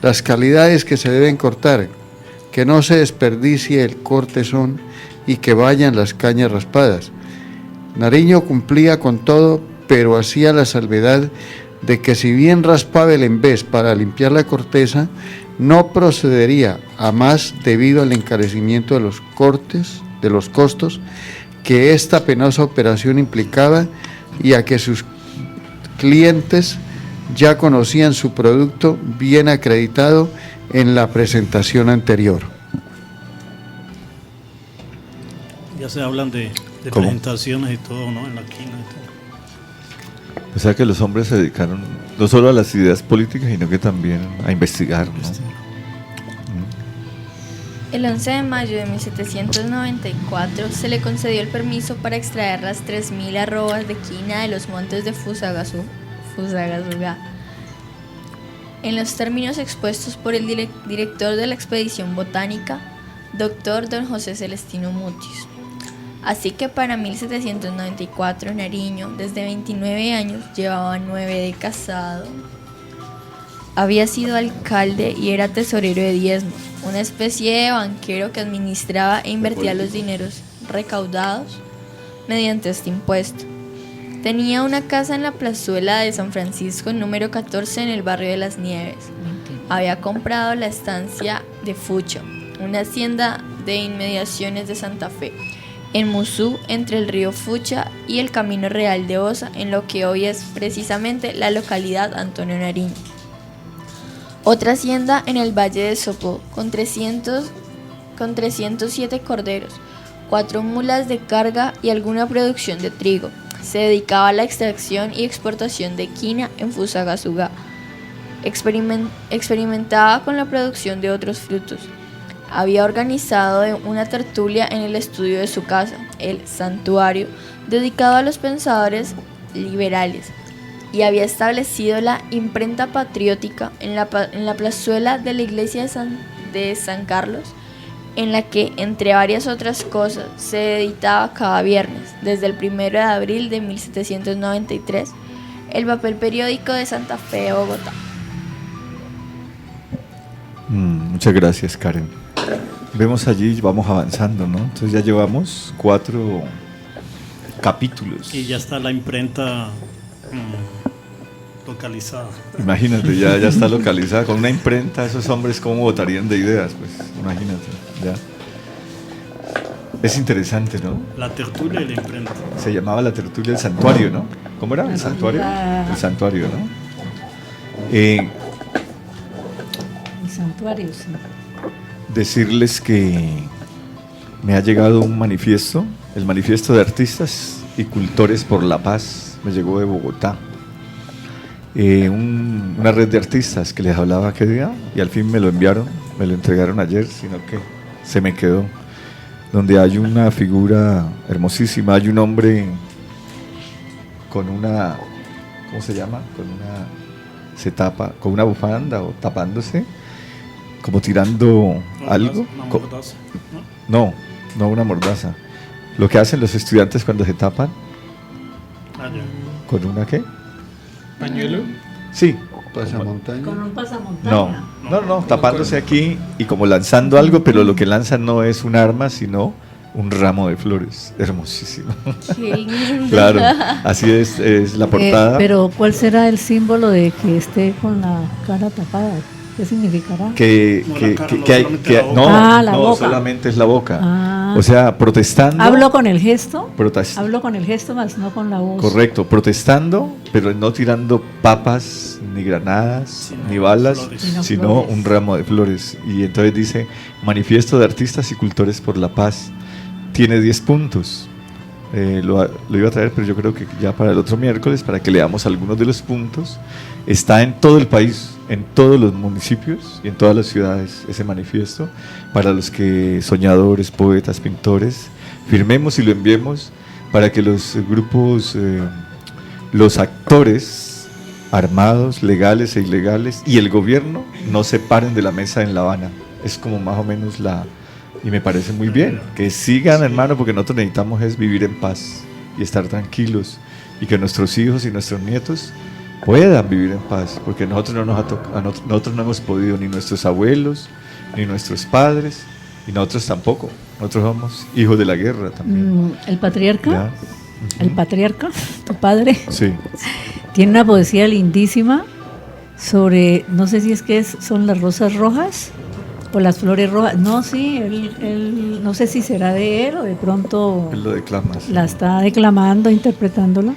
las calidades que se deben cortar, que no se desperdicie el cortezón y que vayan las cañas raspadas. Nariño cumplía con todo, pero hacía la salvedad de que si bien raspaba el embés para limpiar la corteza, no procedería a más debido al encarecimiento de los costos que esta penosa operación implicaba y a que sus clientes ya conocían su producto bien acreditado en la presentación anterior. Ya se hablan de ¿Cómo? presentaciones y todo, ¿no? En la quina y todo. O sea que los hombres se dedicaron no solo a las ideas políticas, sino que también a investigar, ¿no? El 11 de mayo de 1794 se le concedió el permiso para extraer las 3.000 arrobas de quina de los montes de Fusagasugá, en los términos expuestos por el director de la expedición botánica, Dr. Don José Celestino Mutis. Así que para 1794 Nariño, desde 29 años, llevaba 9 de casado. Había sido alcalde y era tesorero de diezmos, una especie de banquero que administraba e invertía los dineros recaudados mediante este impuesto. Tenía una casa en la plazuela de San Francisco, número 14, en el barrio de Las Nieves. Había comprado la estancia de Fucho, una hacienda de inmediaciones de Santa Fe, en Musú, entre el río Fucha y el Camino Real de Osa, en lo que hoy es precisamente la localidad Antonio Nariño. Otra hacienda en el Valle de Sopó, con 307 corderos, 4 mulas de carga y alguna producción de trigo. Se dedicaba a la extracción y exportación de quina en Fusagasugá. Experimentaba con la producción de otros frutos. Había organizado una tertulia en el estudio de su casa, el Santuario, dedicado a los pensadores liberales, y había establecido la imprenta patriótica en la plazuela de la iglesia de San Carlos, en la que, entre varias otras cosas, se editaba cada viernes, desde el 1 de abril de 1793, el papel periódico de Santa Fe de Bogotá. Muchas gracias, Karen. Vemos allí, vamos avanzando, ¿no? Entonces ya llevamos 4 capítulos. Y ya está la imprenta localizada. Imagínate, ya está localizada. Con una imprenta, esos hombres cómo votarían de ideas, pues, imagínate, ya. Es interesante, ¿no? La tertulia y la imprenta. Se llamaba la tertulia del santuario, ¿no? ¿Cómo era? ¿El santuario? El santuario, ¿no? El santuario, sí. Decirles que me ha llegado un manifiesto, el manifiesto de artistas y cultores por la paz, me llegó de Bogotá. Una red de artistas que les hablaba aquel día y al fin me lo enviaron, me lo entregaron ayer, sino que se me quedó, donde hay una figura hermosísima, hay un hombre con una, ¿cómo se llama? Se tapa, con una bufanda o tapándose, como tirando algo. Una mordaza, No una mordaza. Lo que hacen los estudiantes cuando se tapan. Ah, ya. ¿Con una qué? ¿Pañuelo? Sí. Pasamontaña. Con un pasamontaña. No, tapándose aquí y como lanzando algo, pero lo que lanzan no es un arma, sino un ramo de flores. Hermosísimo. Qué lindo. Claro, así es la portada. Pero ¿cuál será el símbolo de que esté con la cara tapada? ¿Qué significará? No, la boca. solamente es la boca. Ah. O sea, protestando. ¿Hablo con el gesto? Protest- Hablo con el gesto más no con la voz. Correcto, protestando, pero no tirando papas, ni granadas, ni balas, flores. sino flores. un ramo de flores. Y entonces dice, manifiesto de artistas y cultores por la paz. Tiene 10 puntos. Lo iba a traer, pero yo creo que ya para el otro miércoles, para que leamos algunos de los puntos. Está en todo el país, en todos los municipios y en todas las ciudades ese manifiesto, para los que soñadores, poetas, pintores, firmemos y lo enviemos para que los grupos, los actores armados, legales e ilegales, y el gobierno no se paren de la mesa en La Habana. Es como más o menos y me parece muy bien, que sigan, hermano, porque nosotros necesitamos es vivir en paz y estar tranquilos, y que nuestros hijos y nuestros nietos puedan vivir en paz, porque nosotros nosotros no hemos podido, ni nuestros abuelos, ni nuestros padres, y nosotros tampoco. Nosotros somos hijos de la guerra también. El patriarca, ¿Ya? el patriarca, tu padre, Sí. tiene una poesía lindísima sobre, no sé si es que son las rosas rojas o las flores rojas. No, sí, él no sé si será de él o de pronto Él lo declama. Sí. la está declamando, interpretándola.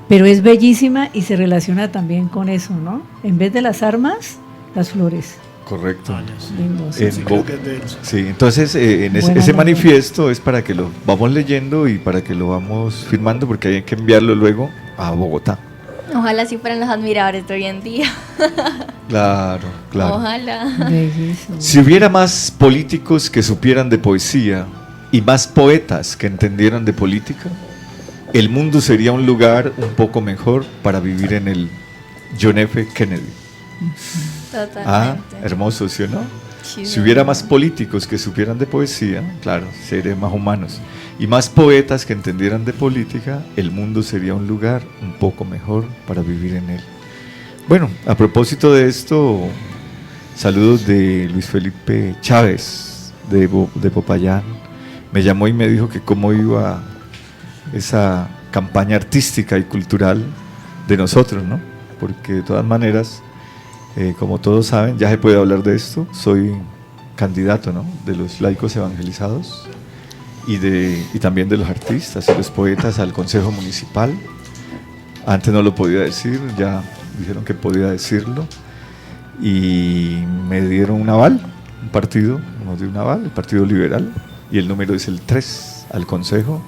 Pero es bellísima y se relaciona también con eso, ¿no? En vez de las armas, las flores. Correcto. Ah, ya, sí. Lindo, sí. En Sí, Bo- creo que es de él. Sí, entonces Buena ese novela. manifiesto es para que lo vamos leyendo y para que lo vamos firmando, porque hay que enviarlo luego a Bogotá. Ojalá así fueran los admiradores de hoy en día. Claro. Ojalá. Bellísimo. Si hubiera más políticos que supieran de poesía y más poetas que entendieran de política, el mundo sería un lugar un poco mejor para vivir en el John F. Kennedy. Totalmente. Ah, hermoso, ¿sí o no? Sí, Si hubiera más políticos que supieran de poesía, claro, serían más humanos. Y más poetas que entendieran de política, el mundo sería un lugar un poco mejor para vivir en él. Bueno, a propósito de esto, saludos de Luis Felipe Chávez, de Popayán. Me llamó y me dijo que cómo iba esa campaña artística y cultural de nosotros, ¿no? Porque de todas maneras, como todos saben, ya se puede hablar de esto, soy candidato, ¿no?, de los laicos evangelizados y también de los artistas y los poetas al Consejo Municipal. Antes no lo podía decir, ya dijeron que podía decirlo y me dieron un aval, un partido nos dio un aval, el Partido Liberal, y el número es el 3 al Consejo,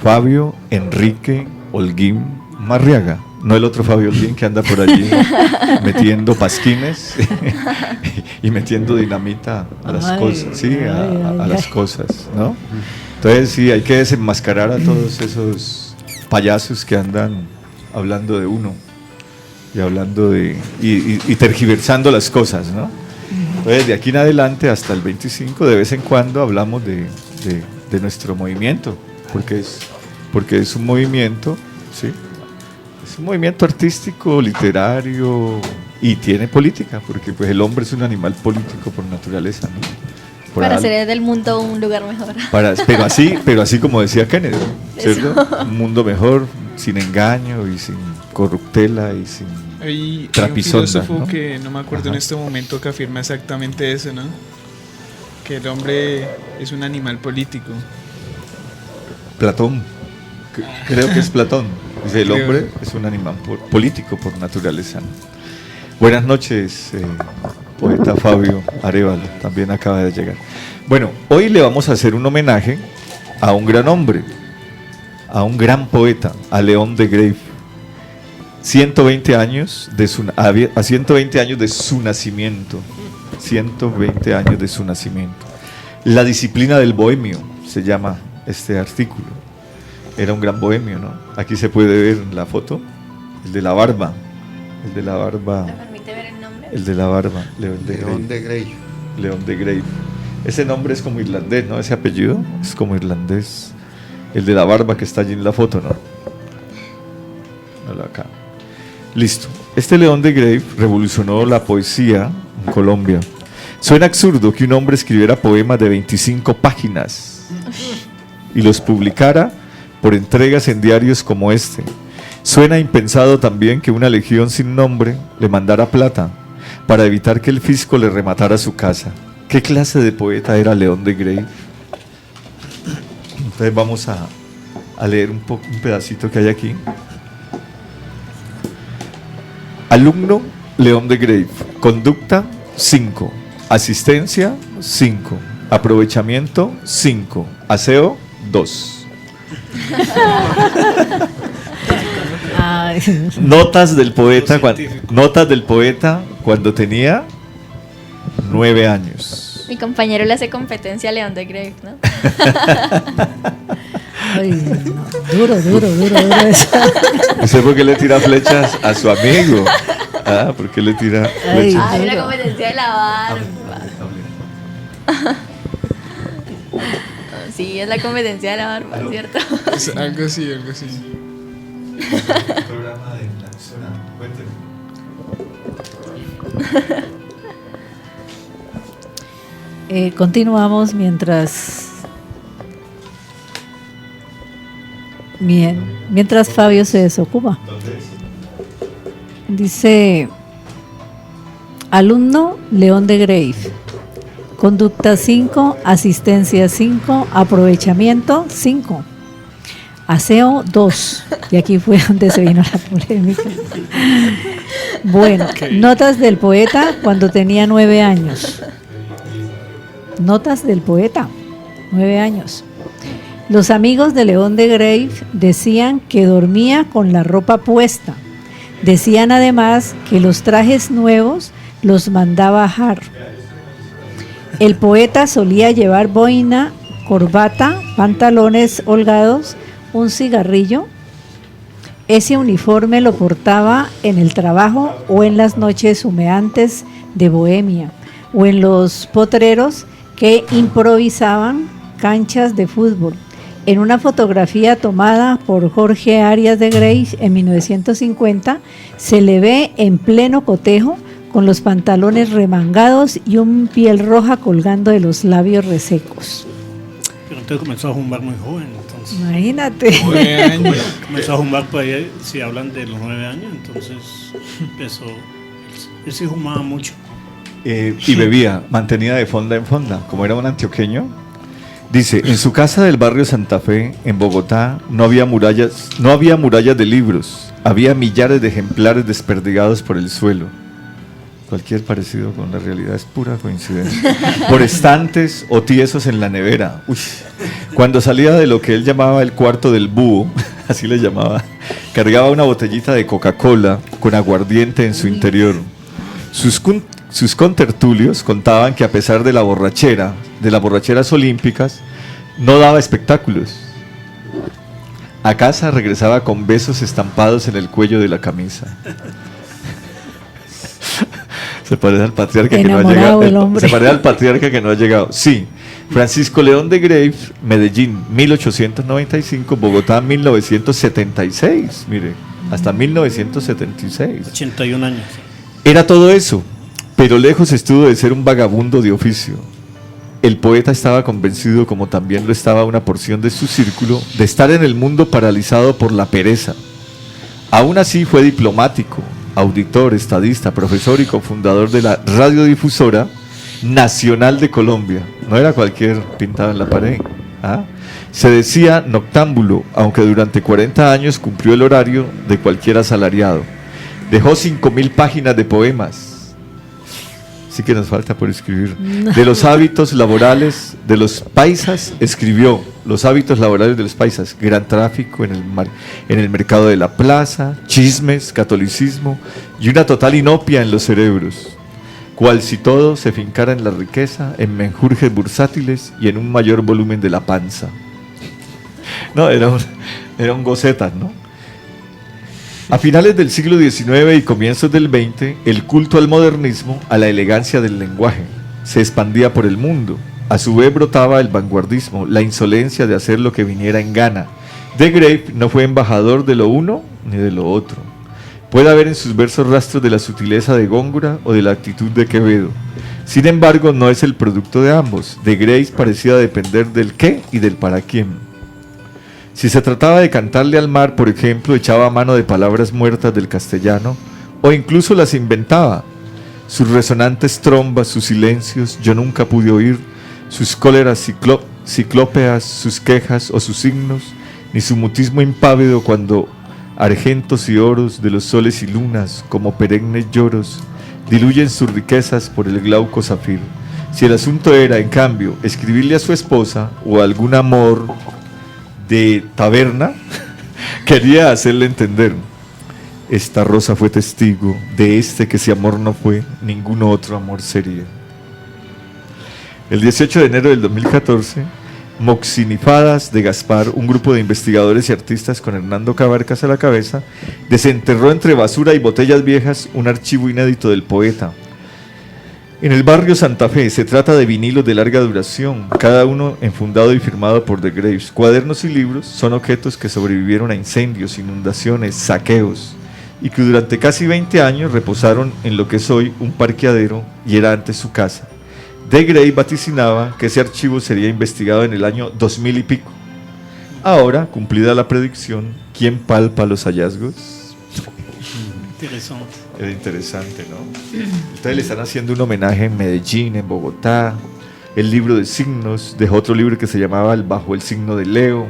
Fabio Enrique Holguín Marriaga, no el otro Fabio Holguín que anda por allí metiendo pasquines y metiendo dinamita a las cosas, sí, a las cosas, ¿no? Entonces sí, hay que desenmascarar a todos esos payasos que andan hablando de uno. y hablando y tergiversando las cosas, ¿no? Entonces, de aquí en adelante hasta el 25, de vez en cuando hablamos de nuestro movimiento, porque es un movimiento, ¿sí? Es un movimiento artístico, literario y tiene política, porque pues el hombre es un animal político por naturaleza, ¿no? Para hacer del mundo un lugar mejor. Pero así como decía Kennedy, ¿cierto? Un mundo mejor, sin engaño y sin corruptela y sin Hay trapisonda, un filósofo, ¿no? que no me acuerdo Ajá. en este momento, que afirma exactamente eso, ¿no? Que el hombre es un animal político. Platón, creo que es Platón. Dice, el Creo. hombre es un animal político por naturaleza, ¿no? Buenas noches, poeta Fabio Arevalo, también acaba de llegar. Bueno, hoy le vamos a hacer un homenaje a un gran hombre, a un gran poeta, a León de Grave. 120 años de a 120 años de su nacimiento. 120 años de su nacimiento. La disciplina del bohemio se llama este artículo. Era un gran bohemio, ¿no? Aquí se puede ver en la foto el de la barba. El de la barba. ¿Me permite ver el nombre? El de la barba. León de Grave. León de Grey. León de Grave. Ese nombre es como irlandés, ¿no? Ese apellido es como irlandés. El de la barba que está allí en la foto, ¿no? Míralo acá. Listo. Este León de Grave revolucionó la poesía en Colombia. Suena absurdo que un hombre escribiera poemas de 25 páginas y los publicara por entregas en diarios como este. Suena impensado también que una legión sin nombre le mandara plata para evitar que el fisco le rematara su casa. ¿Qué clase de poeta era León de Grave? Entonces vamos a leer un pedacito que hay aquí. Alumno León de Grave. Conducta 5. Asistencia 5. Aprovechamiento 5. Aseo 2. Ay, Notas del poeta Científico. cuando tenía 9 años. Mi compañero le hace competencia a León de Grave, ¿no? ay, no, duro eso. No sé por qué le tira flechas a su amigo. Ah, ¿por qué le tira Ay. flechas? Hay una Duro. competencia de la barba. Sí, es la competencia de la barba, ¿cierto? Es algo así, algo así. Programa de la zona. Cuénteme. Continuamos mientras Fabio se desocupa. Dice, alumno León de Grave, conducta 5, asistencia 5, aprovechamiento 5, aseo 2. Y aquí fue donde se vino la polémica. Bueno, notas del poeta cuando tenía 9 años. Notas del poeta, 9 años. Los amigos de León de Grave decían que dormía con la ropa puesta. Decían además que los trajes nuevos los mandaba bajar. El poeta solía llevar boina, corbata, pantalones holgados, un cigarrillo. Ese uniforme lo portaba en el trabajo o en las noches humeantes de Bohemia o en los potreros que improvisaban canchas de fútbol. En una fotografía tomada por Jorge Arias de Grey en 1950, se le ve en pleno cotejo con los pantalones remangados y un piel roja colgando de los labios resecos. Pero entonces comenzó a jumbar muy joven, entonces. Imagínate. 9 años. Comenzó a jumbar por ahí, si hablan de los 9 años, entonces empezó. Él sí fumaba mucho. Y bebía, mantenida de fonda en fonda, como era un antioqueño. Dice, en su casa del barrio Santa Fe, en Bogotá, no había murallas de libros, había millares de ejemplares desperdigados por el suelo. Cualquier parecido con la realidad es pura coincidencia. Por estantes o tiesos en la nevera. Uy. Cuando salía de lo que él llamaba el cuarto del búho, así le llamaba, cargaba una botellita de Coca-Cola con aguardiente en su interior. Sus contertulios contaban que a pesar de las borracheras olímpicas, no daba espectáculos. A casa regresaba con besos estampados en el cuello de la camisa. Se parece al patriarca que no ha Enamorado llegado. el hombre. Se parece al patriarca que no ha llegado. Sí. Francisco León de Graves, Medellín, 1895, Bogotá, 1976. Mire, hasta 1976. 81 años. Era todo eso, pero lejos estuvo de ser un vagabundo de oficio. El poeta estaba convencido, como también lo estaba una porción de su círculo, de estar en el mundo paralizado por la pereza. Aún así fue diplomático, auditor, estadista, profesor y cofundador de la Radiodifusora Nacional de Colombia. No era cualquier pintado en la pared. ¿Ah? Se decía noctámbulo, aunque durante 40 años cumplió el horario de cualquier asalariado. Dejó 5.000 páginas de poemas. Sí que nos falta por escribir. De los hábitos laborales de los paisas, escribió los hábitos laborales de los paisas, gran tráfico en el mercado de la plaza, chismes, catolicismo y una total inopia en los cerebros. Cual si todo se fincara en la riqueza, en menjurjes bursátiles y en un mayor volumen de la panza. No, era un gocetas, ¿no? A finales del siglo XIX y comienzos del XX, el culto al modernismo, a la elegancia del lenguaje, se expandía por el mundo. A su vez brotaba el vanguardismo, la insolencia de hacer lo que viniera en gana. De Graeff no fue embajador de lo uno ni de lo otro. Puede haber en sus versos rastros de la sutileza de Góngora o de la actitud de Quevedo. Sin embargo, no es el producto de ambos. De Graeff parecía depender del qué y del para quién. Si se trataba de cantarle al mar, por ejemplo, echaba mano de palabras muertas del castellano o incluso las inventaba. Sus resonantes trombas, sus silencios, yo nunca pude oír, sus cóleras ciclópeas, sus quejas o sus signos, ni su mutismo impávido cuando argentos y oros de los soles y lunas, como perennes lloros, diluyen sus riquezas por el glauco zafir. Si el asunto era, en cambio, escribirle a su esposa o algún amor de taberna, quería hacerle entender: esta rosa fue testigo de este que si amor no fue, ningún otro amor sería. El 18 de enero del 2014, Moxinifadas de Gaspar, un grupo de investigadores y artistas con Hernando Cabarcas a la cabeza, desenterró entre basura y botellas viejas un archivo inédito del poeta. En el barrio Santa Fe se trata de vinilos de larga duración, cada uno enfundado y firmado por De Graeff. Cuadernos y libros son objetos que sobrevivieron a incendios, inundaciones, saqueos, y que durante casi 20 años reposaron en lo que es hoy un parqueadero y era antes su casa. De Graeff vaticinaba que ese archivo sería investigado en el año 2000 y pico. Ahora, cumplida la predicción, ¿quién palpa los hallazgos? Interesante. Era interesante, ¿no? Ustedes le están haciendo un homenaje en Medellín, en Bogotá. El libro de signos, dejó otro libro que se llamaba Bajo el signo de Leo,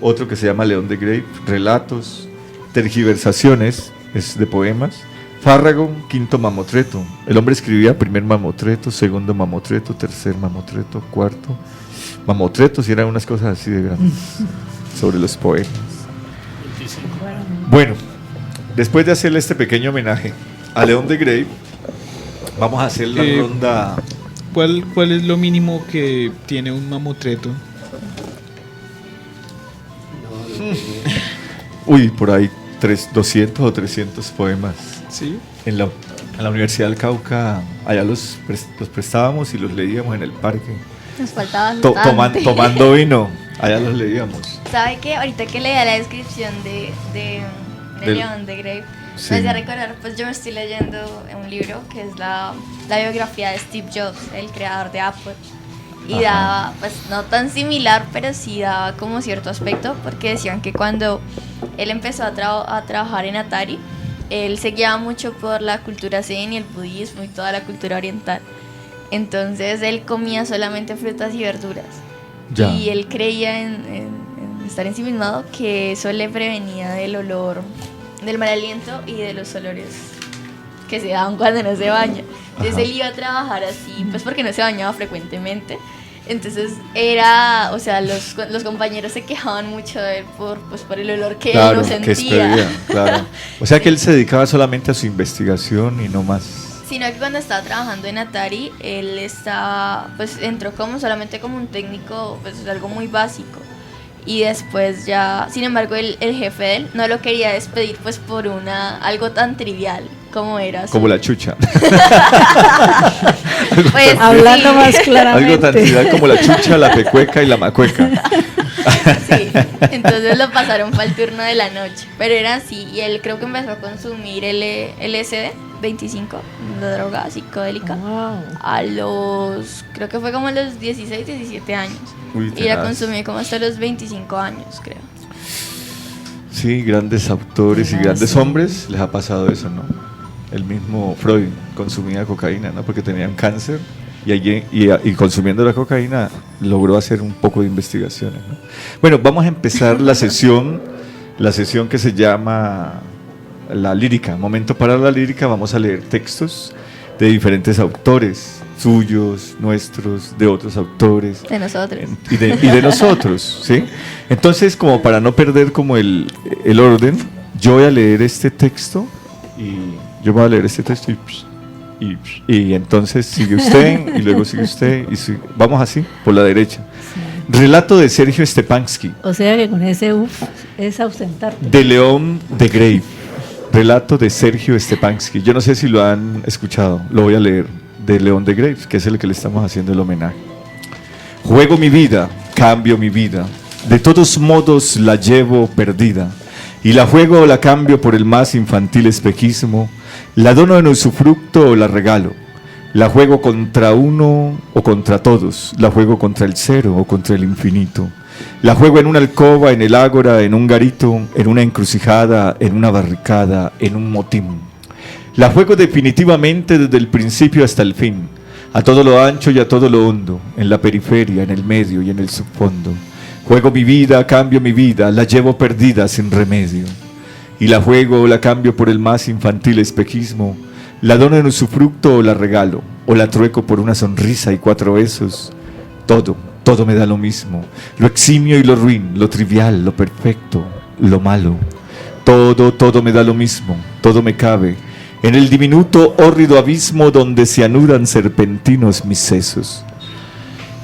otro que se llama León de Graeff, relatos, tergiversaciones, es de poemas. Fárrago, quinto mamotreto. El hombre escribía primer mamotreto, segundo mamotreto, tercer mamotreto, cuarto mamotretos, y eran unas cosas así de grandes sobre los poemas. Bueno, después de hacerle este pequeño homenaje a León de Graeff, vamos a hacer la ronda. ¿Cuál es lo mínimo que tiene un mamotreto? Uy, por ahí 200 o 300 poemas. ¿Sí? En la Universidad del Cauca, allá los prestábamos y los leíamos en el parque. Nos faltaba bastante. Tomando vino, allá los leíamos. ¿Sabe qué? Ahorita que leía la descripción de León de Graeff, Sí. me hacía recordar, pues yo me estoy leyendo un libro que es la biografía de Steve Jobs, el creador de Apple. Y Ajá. daba, pues no tan similar, pero sí daba como cierto aspecto, porque decían que cuando él empezó a trabajar en Atari, él se guiaba mucho por la cultura zen y el budismo y toda la cultura oriental. Entonces él comía solamente frutas y verduras. Ya. Y él creía en estar ensimismado, que eso le prevenía del olor, del mal aliento y de los olores que se daban cuando no se baña. Entonces Ajá. él iba a trabajar así, pues porque no se bañaba frecuentemente. Entonces era, o sea, los compañeros se quejaban mucho de él por el olor que él no que sentía. expedía, claro. O sea que él se dedicaba solamente a su investigación y no más. Sino que cuando estaba trabajando en Atari, él estaba, pues entró solamente como un técnico, pues algo muy básico. y después ya, sin embargo, el jefe de él no lo quería despedir pues por algo tan trivial como era. Como la chucha. Pues, Hablando sí. más claramente. Algo tan trivial como la chucha, la pecueca y la macueca. Sí, entonces lo pasaron para el turno de la noche, pero era así, y él creo que empezó a consumir LSD, 25, la droga psicodélica, Wow. creo que fue como a los 16, 17 años, Uy, y la tenaz. consumió como hasta los 25 años, creo. Sí, grandes autores y Tenaz, grandes sí. hombres les ha pasado eso, ¿no? El mismo Freud consumía cocaína, ¿no? Porque tenían cáncer y consumiendo la cocaína logró hacer un poco de investigaciones, ¿no? Bueno, vamos a empezar la sesión que se llama la lírica. Momento para la lírica. Vamos a leer textos de diferentes autores, suyos, nuestros, de otros autores. De nosotros. Y de nosotros, ¿sí? Entonces, como para no perder como el orden, yo voy a leer este texto y entonces sigue usted y luego sigue usted vamos así, por la derecha. Relato de Sergio Stepanski, O sea que con ese uff es ausentarte. de León de Grave. Relato de Sergio Stepanski. Yo no sé si lo han escuchado, lo voy a leer. De León de Grave, que es el que le estamos haciendo el homenaje. Juego mi vida, cambio mi vida. De todos modos la llevo perdida. Y la juego o la cambio por el más infantil espejismo. La dono en usufructo o la regalo. La juego contra uno o contra todos. La juego contra el cero o contra el infinito. La juego en una alcoba, en el ágora, en un garito, en una encrucijada, en una barricada, en un motín. La juego definitivamente desde el principio hasta el fin, a todo lo ancho y a todo lo hondo, en la periferia, en el medio y en el subfondo. Juego mi vida, cambio mi vida, la llevo perdida sin remedio. Y la juego o la cambio por el más infantil espejismo, la dono en usufructo o la regalo, o la trueco por una sonrisa y 4 besos. Todo me da lo mismo, lo eximio y lo ruin, lo trivial, lo perfecto, lo malo. Todo me da lo mismo, todo me cabe, en el diminuto hórrido abismo donde se anudan serpentinos mis sesos.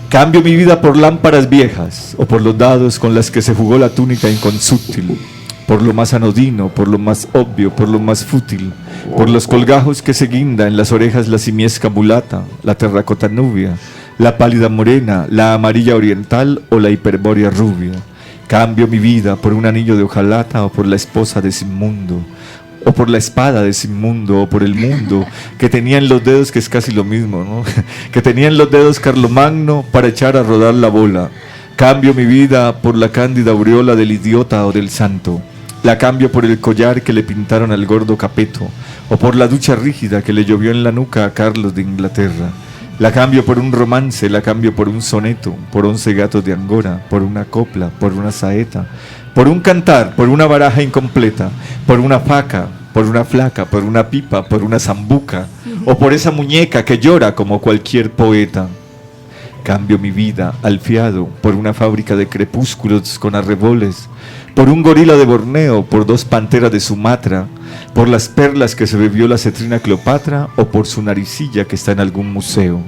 Cambio mi vida por lámparas viejas, o por los dados con las que se jugó la túnica inconsútil, por lo más anodino, por lo más obvio, por lo más fútil, por los colgajos que se guinda en las orejas la simiesca mulata, la terracota nubia, la pálida morena, la amarilla oriental o la hiperbórea rubia. Cambio mi vida por un anillo de hojalata o por la esposa de Sinmundo, o por la espada de Sinmundo, o por el mundo que tenía en los dedos, que es casi lo mismo, ¿no? Que tenía en los dedos Carlomagno para echar a rodar la bola. Cambio mi vida por la cándida aureola del idiota o del santo. La cambio por el collar que le pintaron al gordo Capeto, o por la ducha rígida que le llovió en la nuca a Carlos de Inglaterra. La cambio por un romance, la cambio por un soneto, por 11 gatos de Angora, por una copla, por una saeta, por un cantar, por una baraja incompleta, por una faca, por una flaca, por una pipa, por una zambuca, o por esa muñeca que llora como cualquier poeta. Cambio mi vida al fiado por una fábrica de crepúsculos con arreboles, por un gorila de Borneo, por 2 panteras de Sumatra, por las perlas que se bebió la cetrina Cleopatra o por su naricilla que está en algún museo.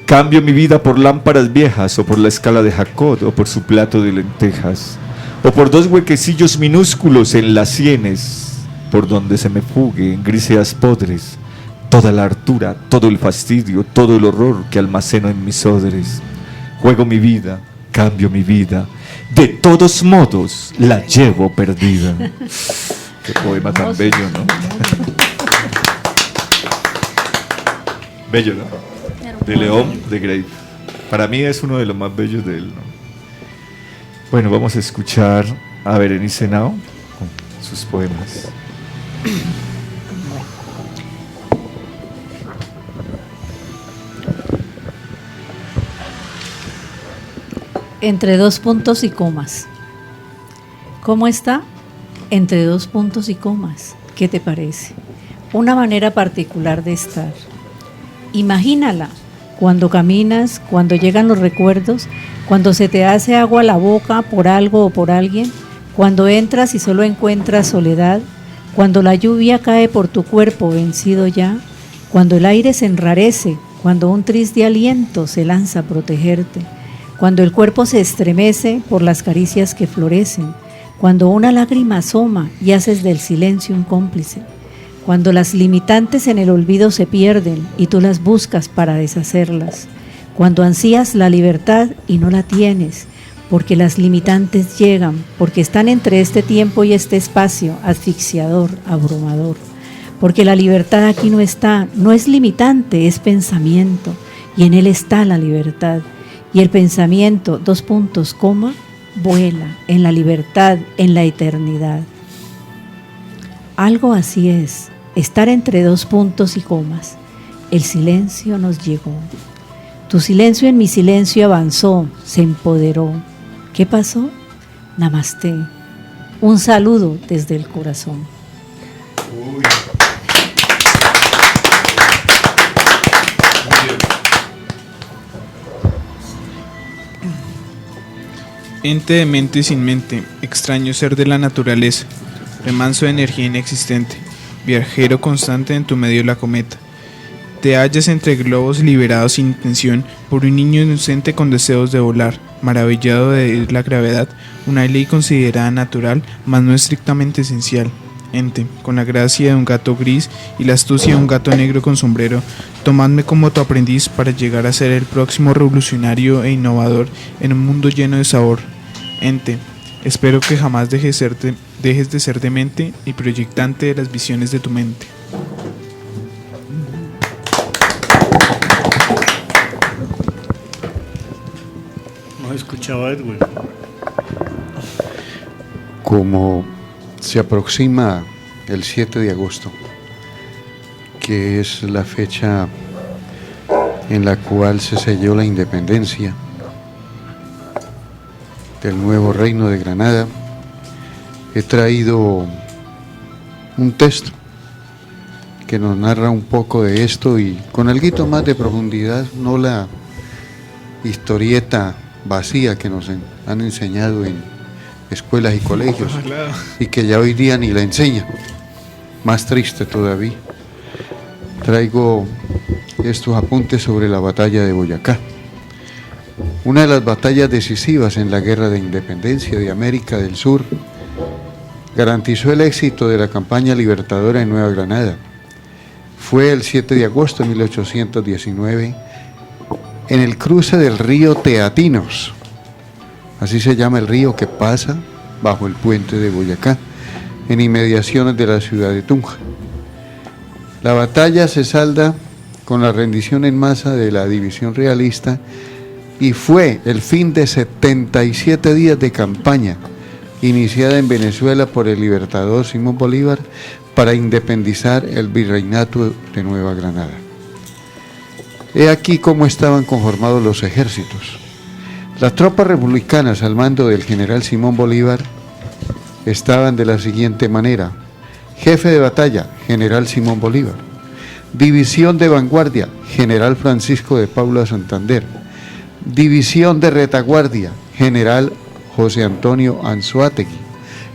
Cambio mi vida por lámparas viejas o por la escala de Jacob o por su plato de lentejas, o por 2 huequecillos minúsculos en las sienes, por donde se me fugue en gríseas podres toda la hartura, todo el fastidio, todo el horror que almaceno en mis odres. Juego mi vida, cambio mi vida, de todos modos la llevo perdida. Qué poema tan bello, ¿no? Bello, ¿no? De León de Grave. Para mí es uno de los más bellos de él, ¿no? Bueno, vamos a escuchar a Berenice Henao con sus poemas. Entre 2 puntos y comas. ¿Cómo está? Entre 2 puntos y comas. ¿Qué te parece? Una manera particular de estar. Imagínala cuando caminas, cuando llegan los recuerdos, cuando se te hace agua la boca por algo o por alguien, cuando entras y solo encuentras soledad, cuando la lluvia cae por tu cuerpo vencido ya, cuando el aire se enrarece, cuando un triste aliento se lanza a protegerte, cuando el cuerpo se estremece por las caricias que florecen, cuando una lágrima asoma y haces del silencio un cómplice, cuando las limitantes en el olvido se pierden y tú las buscas para deshacerlas, cuando ansías la libertad y no la tienes, porque las limitantes llegan, porque están entre este tiempo y este espacio asfixiador, abrumador, porque la libertad aquí no está, no es limitante, es pensamiento, y en él está la libertad. Y el pensamiento, vuela en la libertad, en la eternidad. Algo así es, estar entre dos puntos y comas. El silencio nos llegó. Tu silencio en mi silencio avanzó, se empoderó. ¿Qué pasó? Namaste. Un saludo desde el corazón. Ente de mente sin mente, extraño ser de la naturaleza, remanso de energía inexistente, viajero constante en tu medio la cometa. Te hallas entre globos liberados sin intención por un niño inocente con deseos de volar, maravillado de la gravedad, una ley considerada natural, mas no estrictamente esencial. Ente, con la gracia de un gato gris y la astucia de un gato negro con sombrero, tomadme como tu aprendiz para llegar a ser el próximo revolucionario e innovador en un mundo lleno de sabor. Ente, espero que jamás dejes de ser demente y proyectante de las visiones de tu mente. No escuchaba Edwin. Como se aproxima el 7 de agosto, que es la fecha en la cual se selló la independencia del nuevo reino de Granada, he traído un texto que nos narra un poco de esto y con algo más de profundidad, no la historieta vacía que nos han enseñado en escuelas y colegios y que ya hoy día ni la enseñan. Más triste todavía. Traigo estos apuntes sobre la batalla de Boyacá, una de las batallas decisivas en la guerra de independencia de América del Sur. Garantizó el éxito de la campaña libertadora en Nueva Granada. Fue el 7 de agosto de 1819 en el cruce del río Teatinos, así se llama el río que pasa bajo el puente de Boyacá, en inmediaciones de la ciudad de Tunja. La batalla se salda con la rendición en masa de la división realista y fue el fin de 77 días de campaña iniciada en Venezuela por el libertador Simón Bolívar para independizar el virreinato de Nueva Granada. He aquí cómo estaban conformados los ejércitos. Las tropas republicanas al mando del general Simón Bolívar estaban de la siguiente manera: jefe de batalla, general Simón Bolívar; división de vanguardia, general Francisco de Paula Santander; división de retaguardia, general José Antonio Anzoátegui;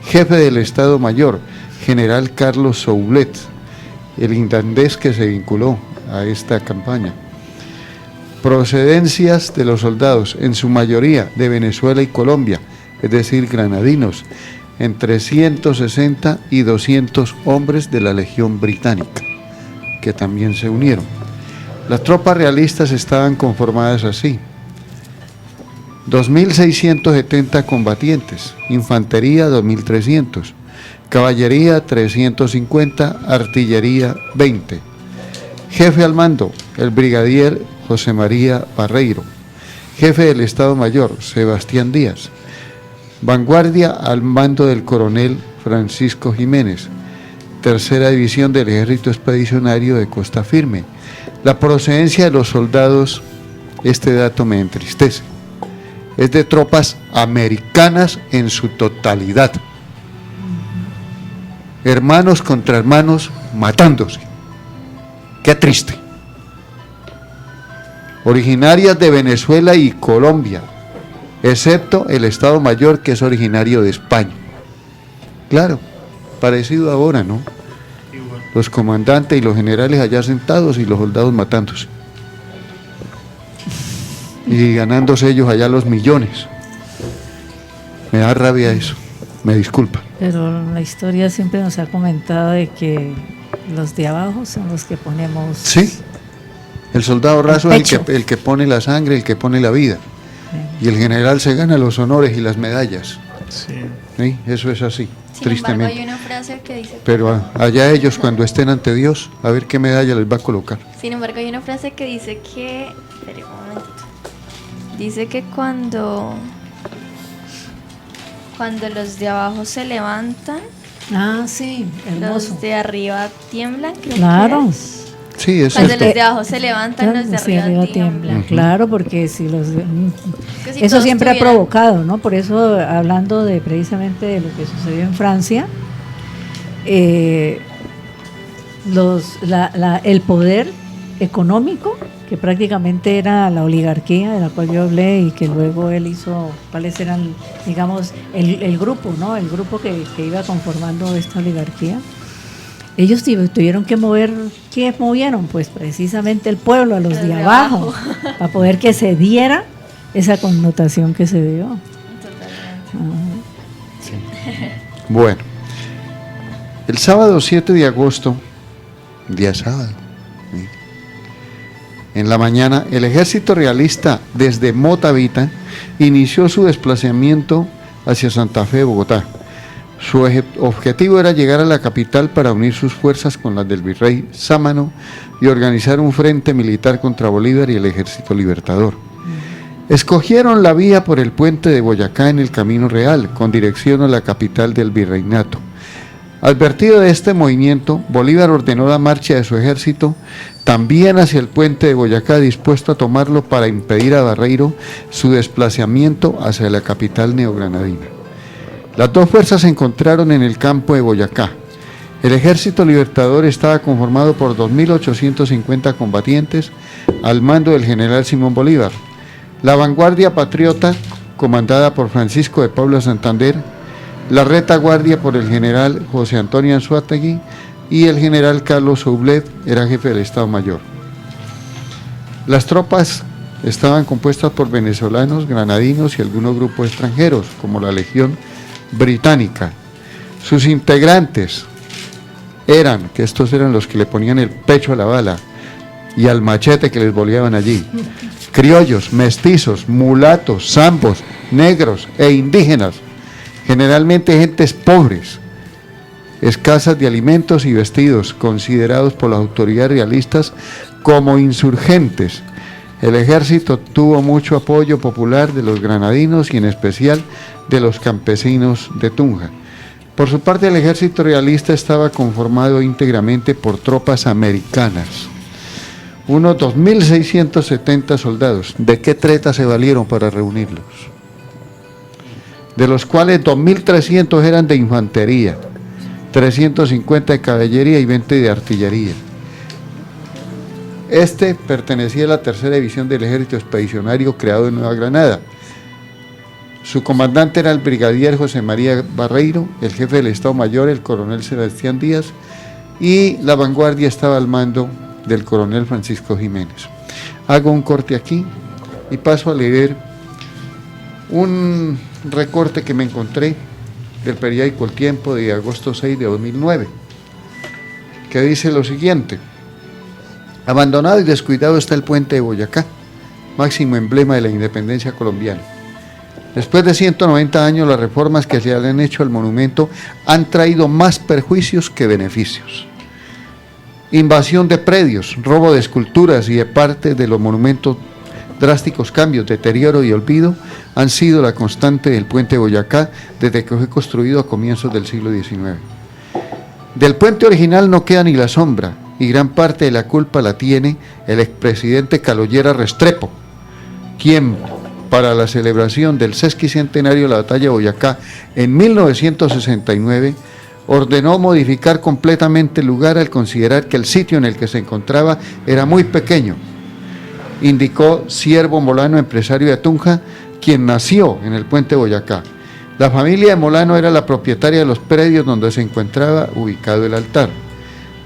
jefe del Estado Mayor, general Carlos Soulet, el irlandés que se vinculó a esta campaña. Procedencias de los soldados, en su mayoría de Venezuela y Colombia, es decir, granadinos, entre 160 y 200 hombres de la Legión Británica, que también se unieron. Las tropas realistas estaban conformadas así: 2.670 combatientes, infantería 2.300, caballería 350, artillería 20. Jefe al mando, el brigadier José María Barreiro; jefe del Estado Mayor, Sebastián Díaz; vanguardia al mando del coronel Francisco Jiménez; tercera división del Ejército Expedicionario de Costa Firme. La procedencia de los soldados, este dato me entristece, es de tropas americanas en su totalidad. Hermanos contra hermanos matándose. Qué triste. Originarias de Venezuela y Colombia, excepto el Estado Mayor, que es originario de España. Claro, parecido ahora, ¿no? Los comandantes y los generales allá sentados y los soldados matándose. y ganándose ellos allá los millones. Me da rabia eso, me disculpan. Pero la historia siempre nos ha comentado de que los de abajo son los que ponemos... Sí, el soldado raso es pecho. el que pone la sangre, el que pone la vida. Y el general se gana los honores y las medallas. Sí. ¿Sí? Eso es así, Sin tristemente. embargo, hay una frase que dice... Pero allá ellos cuando estén ante Dios, a ver qué medalla les va a colocar. Sin embargo, hay una frase que dice que... Espere un momentito. Dice que cuando los de abajo se levantan, Ah, sí, hermoso. los de arriba tiemblan, creo Claro. que es. Sí, es Cuando cierto. los de abajo se levantan, los de arriba tiemblan. Ujú. Claro, porque si los... Que si Eso todos siempre ha tuvieran- provocado, ¿no? Por eso, hablando de precisamente de lo que sucedió en Francia, el poder económico, que prácticamente era la oligarquía de la cual yo hablé y que luego él hizo, cuáles eran, digamos, el grupo, ¿no? El grupo que iba conformando esta oligarquía. Ellos tuvieron que mover, ¿qué movieron? Pues precisamente el pueblo, a los de abajo, para poder que se diera esa connotación que se dio. Totalmente. Bueno, el sábado 7 de agosto, día sábado, ¿sí? En la mañana, el ejército realista desde Motavita inició su desplazamiento hacia Santa Fe, Bogotá. Su objetivo era llegar a la capital para unir sus fuerzas con las del virrey Sámano y organizar un frente militar contra Bolívar y el Ejército Libertador. Escogieron la vía por el puente de Boyacá en el Camino Real, con dirección a la capital del virreinato. Advertido de este movimiento, Bolívar ordenó la marcha de su ejército también hacia el puente de Boyacá, dispuesto a tomarlo para impedir a Barreiro su desplazamiento hacia la capital neogranadina. Las dos fuerzas se encontraron en el campo de Boyacá. El Ejército Libertador estaba conformado por 2.850 combatientes al mando del general Simón Bolívar. La vanguardia patriota, comandada por Francisco de Paula Santander, la retaguardia por el general José Antonio Anzoátegui y el general Carlos Soublet era jefe del Estado Mayor. Las tropas estaban compuestas por venezolanos, granadinos y algunos grupos extranjeros, como la Legión Británica. Sus integrantes eran, que estos eran los que le ponían el pecho a la bala y al machete que les boleaban allí, criollos, mestizos, mulatos, zambos, negros e indígenas, generalmente gentes pobres, escasas de alimentos y vestidos, considerados por las autoridades realistas como insurgentes. El ejército tuvo mucho apoyo popular de los granadinos y en especial de los campesinos de Tunja. Por su parte, el ejército realista estaba conformado íntegramente por tropas americanas, unos 2.670 soldados. ¿De qué treta se valieron para reunirlos? De los cuales 2.300 eran de infantería, 350 de caballería y 20 de artillería. Este pertenecía a la tercera división del ejército expedicionario creado en Nueva Granada. Su comandante era el brigadier José María Barreiro, el jefe del Estado Mayor, el coronel Sebastián Díaz, y la vanguardia estaba al mando del coronel Francisco Jiménez. Hago un corte aquí y paso a leer un recorte que me encontré del periódico El Tiempo de agosto 6 de 2009, que dice lo siguiente: abandonado y descuidado está el puente de Boyacá, máximo emblema de la independencia colombiana. Después de 190 años, las reformas que se le han hecho al monumento han traído más perjuicios que beneficios. Invasión de predios, robo de esculturas y de parte de los monumentos, drásticos cambios, deterioro y olvido han sido la constante del puente de Boyacá desde que fue construido a comienzos del siglo XIX. Del puente original no queda ni la sombra y gran parte de la culpa la tiene el expresidente Caloyera Restrepo, quien para la celebración del sesquicentenario de la batalla de Boyacá en 1969 ordenó modificar completamente el lugar al considerar que el sitio en el que se encontraba era muy pequeño. Indicó Siervo Molano, empresario de Tunja, quien nació en el puente de Boyacá. La familia de Molano era la propietaria de los predios donde se encontraba ubicado el altar.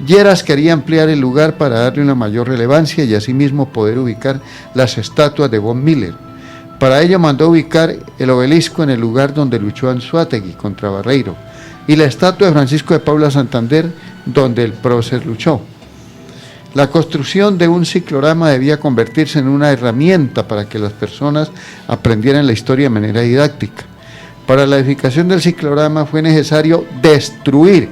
Lleras quería ampliar el lugar para darle una mayor relevancia y asimismo poder ubicar las estatuas de von Miller. Para ello mandó ubicar el obelisco en el lugar donde luchó Anzoátegui contra Barreiro y la estatua de Francisco de Paula Santander donde el prócer luchó. La construcción de un ciclorama debía convertirse en una herramienta para que las personas aprendieran la historia de manera didáctica. Para la edificación del ciclorama fue necesario destruir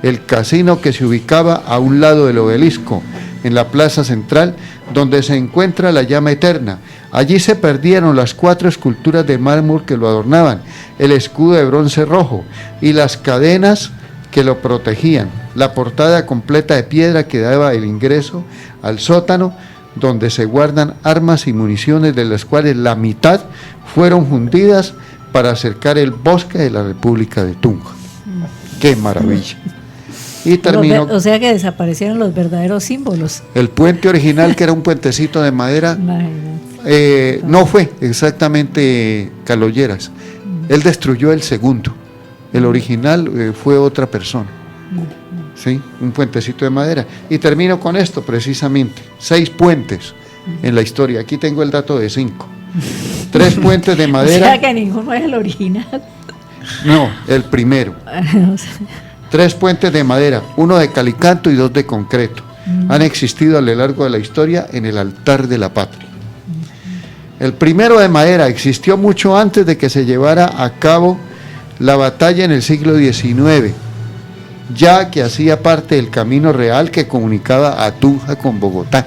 el casino que se ubicaba a un lado del obelisco, en la plaza central, donde se encuentra la llama eterna. Allí se perdieron las 4 esculturas de mármol que lo adornaban, el escudo de bronce rojo y las cadenas que lo protegían, la portada completa de piedra que daba el ingreso al sótano, donde se guardan armas y municiones, de las cuales la mitad fueron fundidas para acercar el bosque de la República de Tunja. ¡Qué maravilla! Y terminó. O sea que desaparecieron los verdaderos símbolos. El puente original, que era un puentecito de madera, no fue exactamente Calolleras. Él destruyó el segundo. El original fue otra persona. ¿Sí? Un puentecito de madera. Y termino con esto precisamente. 6 puentes en la historia. Aquí tengo el dato de 5. 3 puentes de madera. O sea que ninguno es el original. No, el primero. 3 puentes de madera, 1 de calicanto y 2 de concreto. Han existido a lo largo de la historia en el altar de la patria. El primero de madera existió mucho antes de que se llevara a cabo la batalla en el siglo XIX, ya que hacía parte del camino real que comunicaba a Tunja con Bogotá.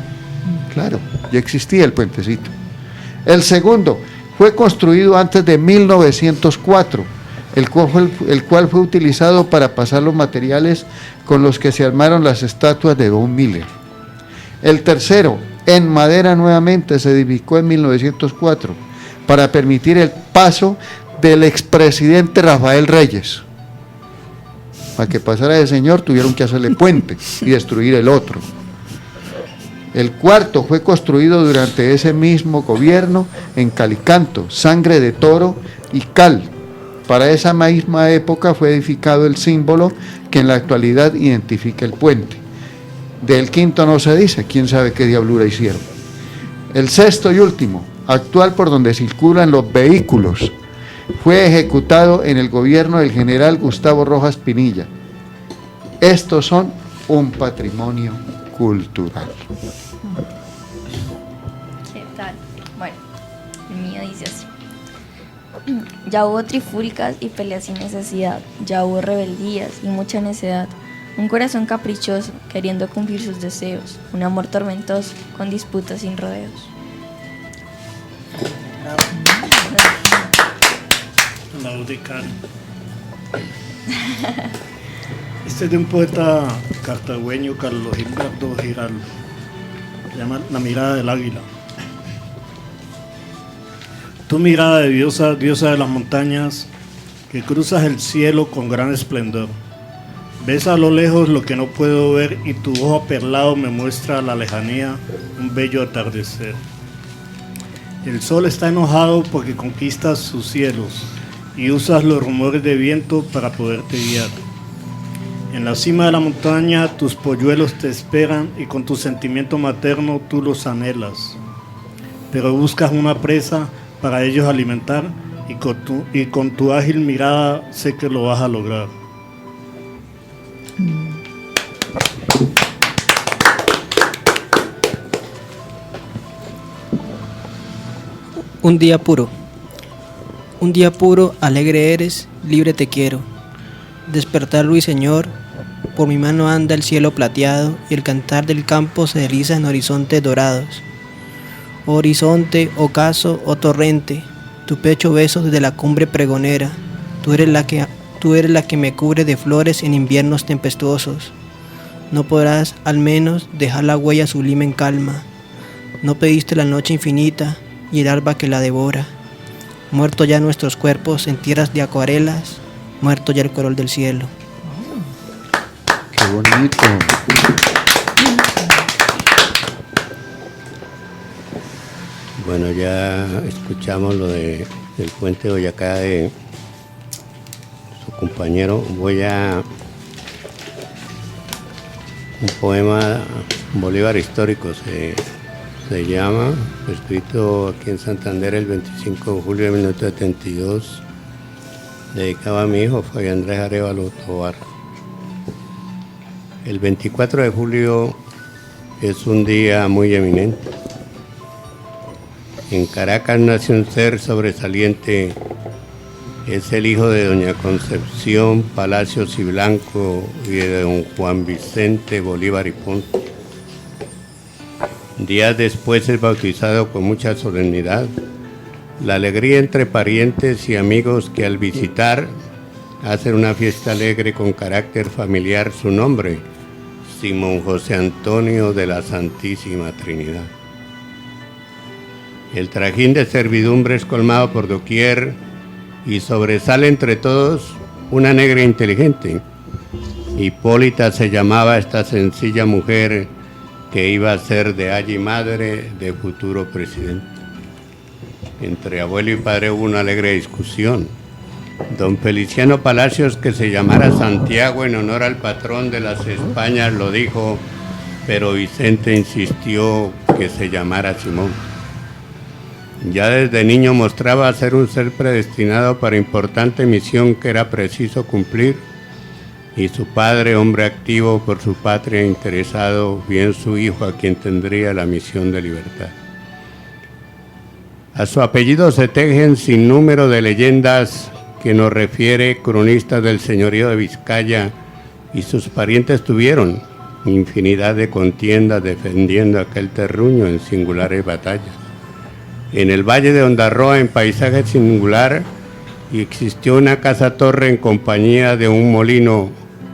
Claro, ya existía el puentecito. El segundo fue construido antes de 1904, el cual fue utilizado para pasar los materiales con los que se armaron las estatuas de von Miller. El tercero, en madera nuevamente, se edificó en 1904 para permitir el paso del expresidente Rafael Reyes. Para que pasara ese señor tuvieron que hacerle puente y destruir el otro. El cuarto fue construido durante ese mismo gobierno en calicanto, sangre de toro y cal. Para esa misma época fue edificado el símbolo que en la actualidad identifica el puente. Del quinto no se dice, quién sabe qué diablura hicieron. El sexto y último, actual, por donde circulan los vehículos, fue ejecutado en el gobierno del general Gustavo Rojas Pinilla. Estos son un patrimonio cultural. ¿Qué tal? Bueno, el mío dice así. Ya hubo trifulcas y peleas sin necesidad, ya hubo rebeldías y mucha necedad, un corazón caprichoso queriendo cumplir sus deseos, un amor tormentoso con disputas sin rodeos. Este es de un poeta cartagüeño, Carlos Gilberto Giraldo. Se llama La mirada del águila. Tu mirada de diosa, diosa de las montañas, que cruzas el cielo con gran esplendor. Ves a lo lejos lo que no puedo ver y tu ojo perlado me muestra a la lejanía un bello atardecer. El sol está enojado porque conquistas sus cielos y usas los rumores de viento para poderte guiar. En la cima de la montaña tus polluelos te esperan y con tu sentimiento materno tú los anhelas. Pero buscas una presa para ellos alimentar y con tu ágil mirada sé que lo vas a lograr. Un día puro, alegre eres, libre te quiero. Despertar ruiseñor, por mi mano anda el cielo plateado y el cantar del campo se desliza en horizontes dorados. Oh horizonte, ocaso, oh torrente, tu pecho beso desde la cumbre pregonera. Tú eres la que me cubre de flores en inviernos tempestuosos. No podrás, al menos, dejar la huella sublime en calma. No pediste la noche infinita y el alba que la devora. Muerto ya nuestros cuerpos en tierras de acuarelas, muerto ya el color del cielo. ¡Qué bonito! Bueno, ya escuchamos lo del puente de Boyacá de su compañero. Voy a un poema Bolívar histórico se llama, escrito aquí en Santander el 25 de julio de 1972, dedicado a mi hijo Fabián Andrés Arévalo Tovar. El 24 de julio es un día muy eminente. En Caracas nació un ser sobresaliente. Es el hijo de doña Concepción Palacios y Blanco y de don Juan Vicente Bolívar y Ponce. Días después es bautizado con mucha solemnidad. La alegría entre parientes y amigos que al visitar hacen una fiesta alegre con carácter familiar su nombre, Simón José Antonio de la Santísima Trinidad. El trajín de servidumbre es colmado por doquier y sobresale entre todos una negra inteligente. Hipólita se llamaba esta sencilla mujer que iba a ser de allí madre de futuro presidente. Entre abuelo y padre hubo una alegre discusión. Don Feliciano Palacios, que se llamara Santiago en honor al patrón de las Españas, lo dijo, pero Vicente insistió que se llamara Simón. Ya desde niño mostraba ser un ser predestinado para importante misión que era preciso cumplir, y su padre, hombre activo por su patria, interesado, bien su hijo a quien tendría la misión de libertad. A su apellido se tejen sin número de leyendas que nos refiere cronistas del señorío de Vizcaya, y sus parientes tuvieron infinidad de contiendas defendiendo aquel terruño en singulares batallas. En el valle de Ondarroa, en paisaje singular, existió una casa-torre en compañía de un molino.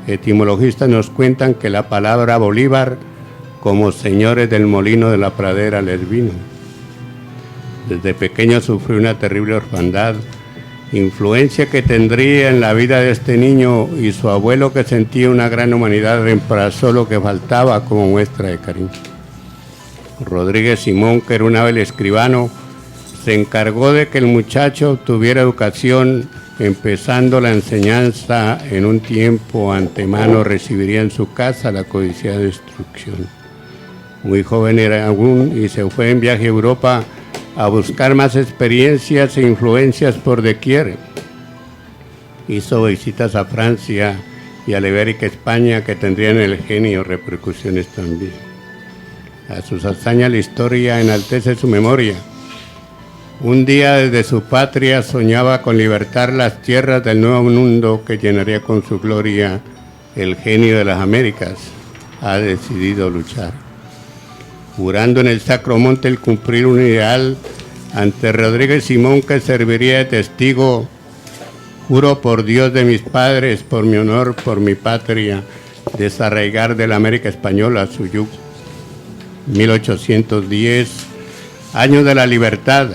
Etimologistas nos cuentan que la palabra Bolívar, como señores del molino de la pradera, les vino. Desde pequeño sufrió una terrible orfandad, influencia que tendría en la vida de este niño, y su abuelo, que sentía una gran humanidad, reemplazó lo que faltaba como muestra de cariño. Rodríguez Simón, que era un hábil escribano, se encargó de que el muchacho obtuviera educación, empezando la enseñanza en un tiempo antemano recibiría en su casa la codiciada instrucción. Muy joven era aún y se fue en viaje a Europa a buscar más experiencias e influencias por doquier. Hizo visitas a Francia y a la Ibérica España, que tendrían en el genio repercusiones también. A sus hazañas la historia enaltece su memoria. Un día desde su patria soñaba con libertar las tierras del nuevo mundo que llenaría con su gloria el genio de las Américas. Ha decidido luchar, jurando en el Sacro Monte el cumplir un ideal. Ante Rodríguez Simón, que serviría de testigo, juro por Dios de mis padres, por mi honor, por mi patria, desarraigar de la América Española su yugo. 1810, año de la libertad.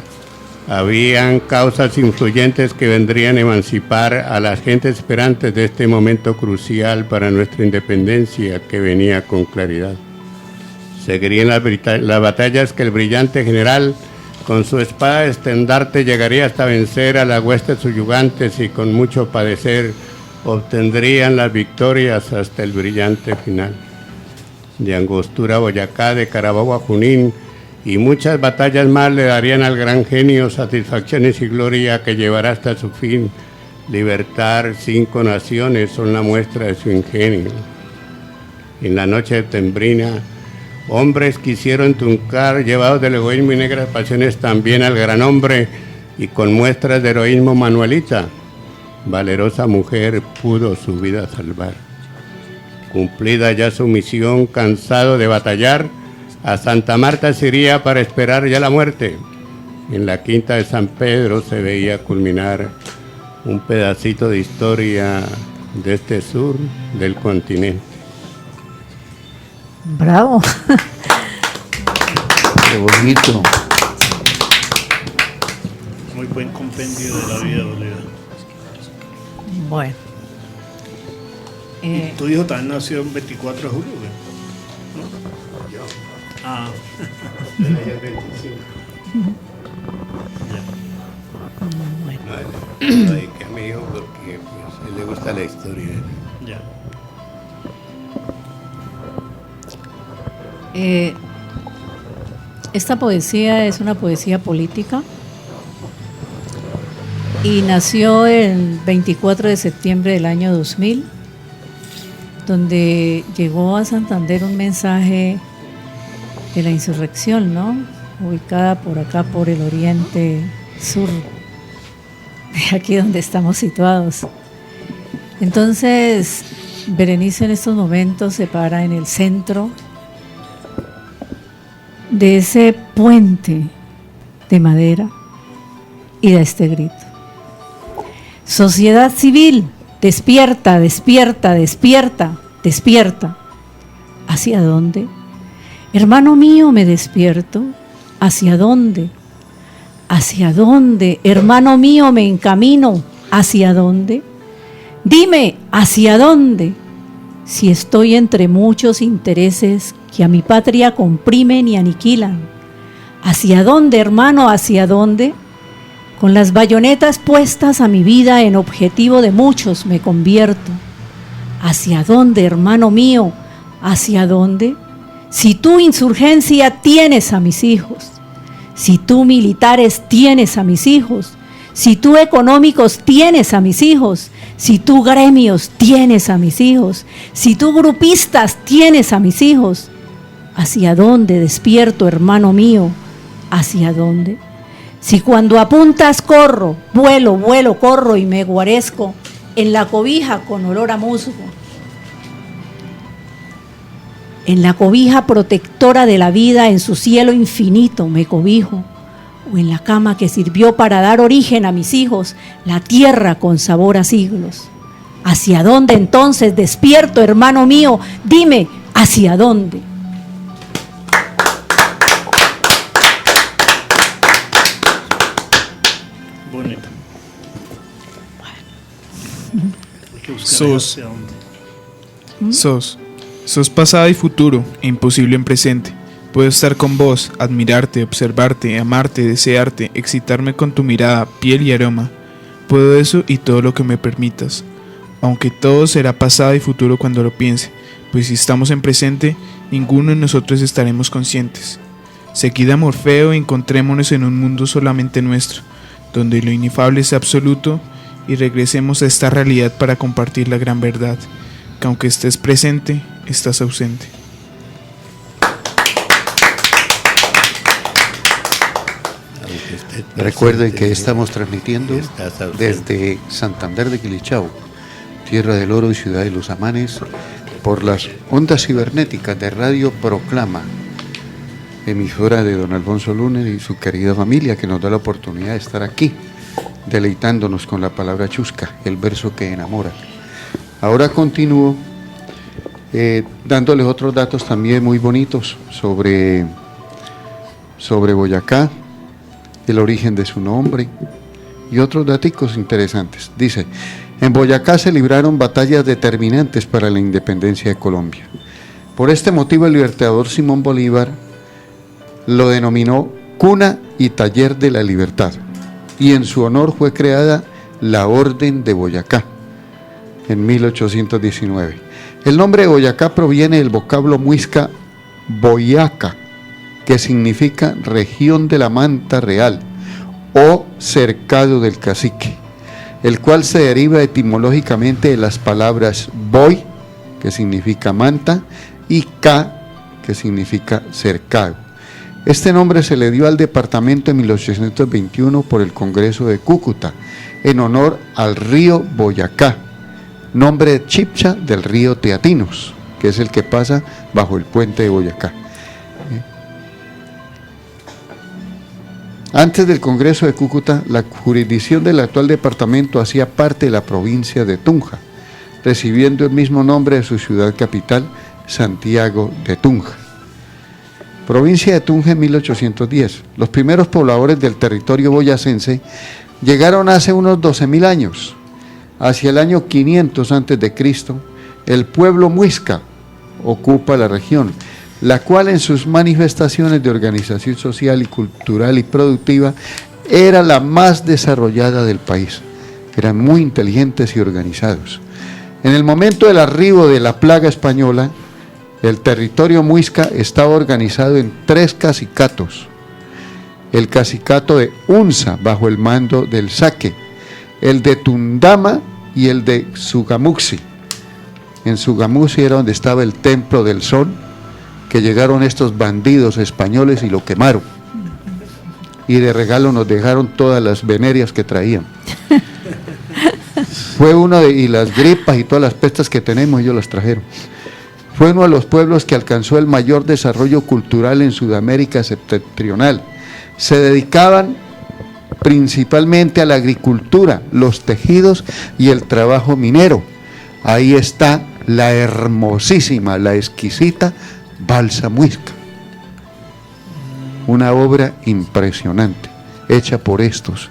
Habían causas influyentes que vendrían a emancipar a la gente esperantes de este momento crucial para nuestra independencia, que venía con claridad. Seguirían las batallas que el brillante general, con su espada de estandarte, llegaría hasta vencer a las huestes subyugantes, y con mucho padecer obtendrían las victorias hasta el brillante final. De Angostura a Boyacá, de Carabobo a Junín, y muchas batallas más le darían al gran genio satisfacciones y gloria que llevará hasta su fin. Libertar 5 naciones son la muestra de su ingenio. En la noche septembrina, hombres quisieron truncar, llevados del egoísmo y negras pasiones, también al gran hombre, y con muestras de heroísmo manuelita, valerosa mujer pudo su vida salvar. Cumplida ya su misión, cansado de batallar, a Santa Marta se iría para esperar ya la muerte. En la quinta de San Pedro se veía culminar un pedacito de historia de este sur del continente. Bravo. Qué bonito. Muy buen compendio de la vida de Bolívar. Bueno. Tu hijo también nació el 24 de julio, ¿no? Ah. El 25. Bueno. Lo dediqué a mi hijo porque pues, a él le gusta la historia. Ya. Esta poesía es una poesía política y nació el 24 de septiembre del año 2000, donde llegó a Santander un mensaje de la insurrección, ¿no? Ubicada por acá, por el oriente sur, de aquí donde estamos situados. Entonces, Berenice en estos momentos se para en el centro de ese puente de madera y da este grito: sociedad civil, despierta, despierta, despierta, despierta. ¿Hacia dónde? Hermano mío, me despierto. ¿Hacia dónde? ¿Hacia dónde? Hermano mío, me encamino. ¿Hacia dónde? Dime, ¿hacia dónde? Si estoy entre muchos intereses que a mi patria comprimen y aniquilan. ¿Hacia dónde, hermano? ¿Hacia dónde? Con las bayonetas puestas a mi vida en objetivo de muchos me convierto. ¿Hacia dónde, hermano mío? ¿Hacia dónde? Si tú, insurgencia, tienes a mis hijos, si tú, militares, tienes a mis hijos, si tú, económicos, tienes a mis hijos, si tú, gremios, tienes a mis hijos, si tú, grupistas, tienes a mis hijos, ¿hacia dónde despierto, hermano mío? ¿Hacia dónde? Si cuando apuntas corro, vuelo, vuelo, corro y me guarezco en la cobija con olor a musgo, en la cobija protectora de la vida, en su cielo infinito me cobijo, o en la cama que sirvió para dar origen a mis hijos, la tierra con sabor a siglos. ¿Hacia dónde entonces despierto, hermano mío? Dime, ¿hacia dónde? Bonito. Sos pasado y futuro e imposible en presente. Puedo estar con vos, admirarte, observarte, amarte, desearte, excitarme con tu mirada, piel y aroma. Puedo eso y todo lo que me permitas. Aunque todo será pasado y futuro cuando lo piense, pues si estamos en presente, ninguno de nosotros estaremos conscientes. Seguida Morfeo, encontrémonos en un mundo solamente nuestro, donde lo inefable sea absoluto, y regresemos a esta realidad para compartir la gran verdad, que aunque estés presente, estás ausente. Recuerden que estamos transmitiendo desde Santander de Quilichao, Tierra del Oro y Ciudad de los Amanes, por las ondas cibernéticas de Radio Proclama, emisora de don Alfonso Lunes y su querida familia, que nos da la oportunidad de estar aquí, deleitándonos con la palabra chusca, el verso que enamora. Ahora continúo dándoles otros datos también muy bonitos sobre Boyacá, el origen de su nombre y otros datos interesantes. Dice: en Boyacá se libraron batallas determinantes para la independencia de Colombia. Por este motivo el libertador Simón Bolívar lo denominó Cuna y Taller de la Libertad, y en su honor fue creada la Orden de Boyacá en 1819. El nombre de Boyacá proviene del vocablo muisca Boyaca, que significa región de la manta real o cercado del cacique, el cual se deriva etimológicamente de las palabras boy, que significa manta, y ca, que significa cercado. Este nombre se le dio al departamento en 1821 por el Congreso de Cúcuta, en honor al río Boyacá, nombre chipcha del río Teatinos, que es el que pasa bajo el puente de Boyacá. Antes del Congreso de Cúcuta, la jurisdicción del actual departamento hacía parte de la provincia de Tunja, recibiendo el mismo nombre de su ciudad capital, Santiago de Tunja. Provincia de Tunja en 1810. Los primeros pobladores del territorio boyacense llegaron hace unos 12.000 años. Hacia el año 500 a.C., el pueblo muisca ocupa la región, la cual en sus manifestaciones de organización social y cultural y productiva era la más desarrollada del país. Eran muy inteligentes y organizados. En el momento del arribo de la plaga española, El territorio muisca estaba organizado en 3 cacicatos. El cacicato de Unza, bajo el mando del Saque, el de Tundama y el de Sugamuxi. En Sugamuxi era donde estaba el Templo del Sol, que llegaron estos bandidos españoles y lo quemaron. Y de regalo nos dejaron todas las venerias que traían. Fue y las gripas y todas las pestes que tenemos, ellos las trajeron. Fue uno de los pueblos que alcanzó el mayor desarrollo cultural en Sudamérica septentrional. Se dedicaban principalmente a la agricultura, los tejidos y el trabajo minero. Ahí está la hermosísima, la exquisita balsa muisca. Una obra impresionante, hecha por estos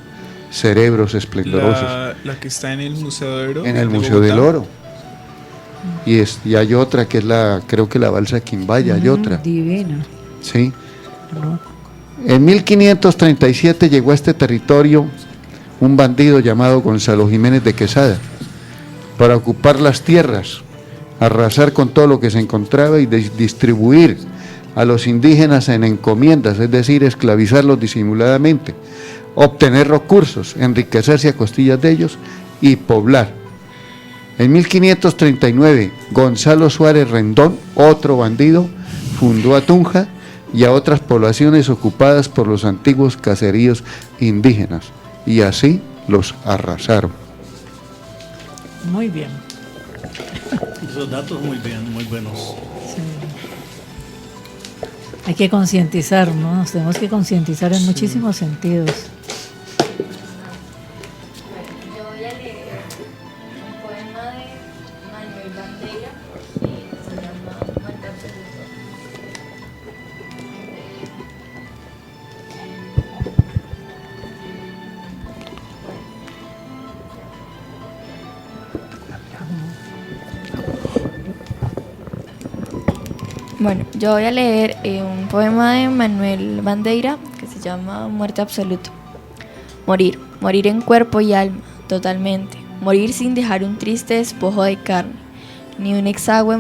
cerebros esplendorosos. La que está en el Museo de Oro. En el de Museo del Bogotá. Oro. Y hay otra que es creo que la balsa Quimbaya, hay otra. Divina. Sí. No. En 1537 llegó a este territorio un bandido llamado Gonzalo Jiménez de Quesada para ocupar las tierras, arrasar con todo lo que se encontraba y distribuir a los indígenas en encomiendas, es decir, esclavizarlos disimuladamente, obtener recursos, enriquecerse a costillas de ellos y poblar. En 1539, Gonzalo Suárez Rendón, otro bandido, fundó a Tunja y a otras poblaciones ocupadas por los antiguos caseríos indígenas, y así los arrasaron. Muy bien. Esos datos muy bien, muy buenos. Sí. Hay que concientizar, ¿no? Nos tenemos que concientizar en muchísimos sentidos. Yo voy a leer un poema de Manuel Bandeira que se llama Muerte Absoluta. Bueno, yo voy a leer un poema de Manuel Bandeira que se llama Muerte Absoluta. Morir, morir en cuerpo y alma, totalmente. Morir sin dejar un triste despojo de carne, ni un exangüe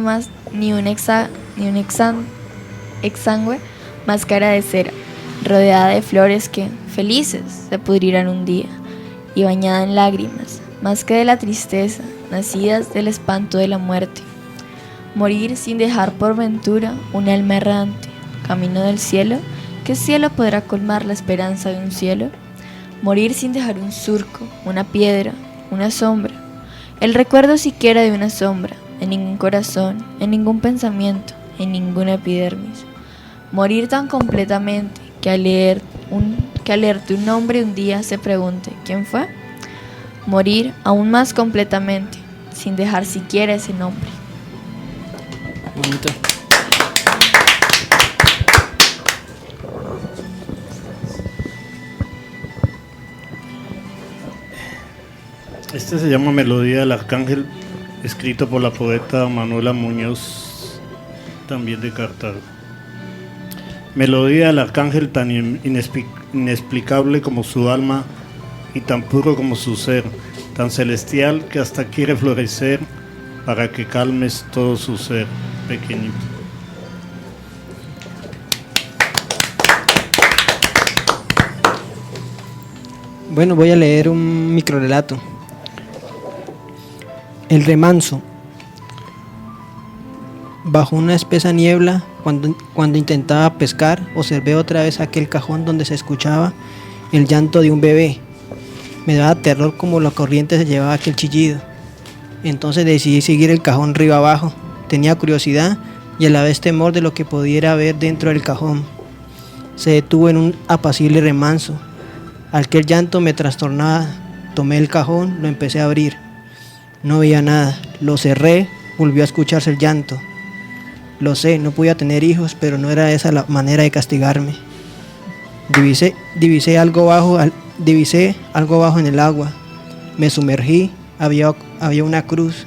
máscara de cera, rodeada de flores que, felices, se pudrirán un día, y bañada en lágrimas, más que de la tristeza, nacidas del espanto de la muerte. Morir sin dejar por ventura un alma errante, camino del cielo, ¿qué cielo podrá colmar la esperanza de un cielo? Morir sin dejar un surco, una piedra, una sombra, el recuerdo siquiera de una sombra, en ningún corazón, en ningún pensamiento, en ninguna epidermis. Morir tan completamente que al leer tu nombre un día se pregunte ¿quién fue? Morir aún más completamente, sin dejar siquiera ese nombre. Bonito. Este se llama Melodía del Arcángel, escrito por la poeta Manuela Muñoz, también de Cartago. Melodía del Arcángel, tan inexplicable como su alma y tan puro como su ser, tan celestial que hasta quiere florecer para que calmes todo su ser pequeño. Bueno, voy a leer un microrelato. El remanso. Bajo una espesa niebla, cuando intentaba pescar, observé otra vez aquel cajón donde se escuchaba el llanto de un bebé. Me daba terror como la corriente se llevaba aquel chillido. Entonces decidí seguir el cajón río abajo. Tenía curiosidad y a la vez temor de lo que pudiera haber dentro del cajón. Se detuvo en un apacible remanso. Aquel llanto me trastornaba. Tomé el cajón, lo empecé a abrir. No veía nada. Lo cerré, volvió a escucharse el llanto. Lo sé, no podía tener hijos, pero no era esa la manera de castigarme. Divisé algo bajo en el agua. Me sumergí, había una cruz.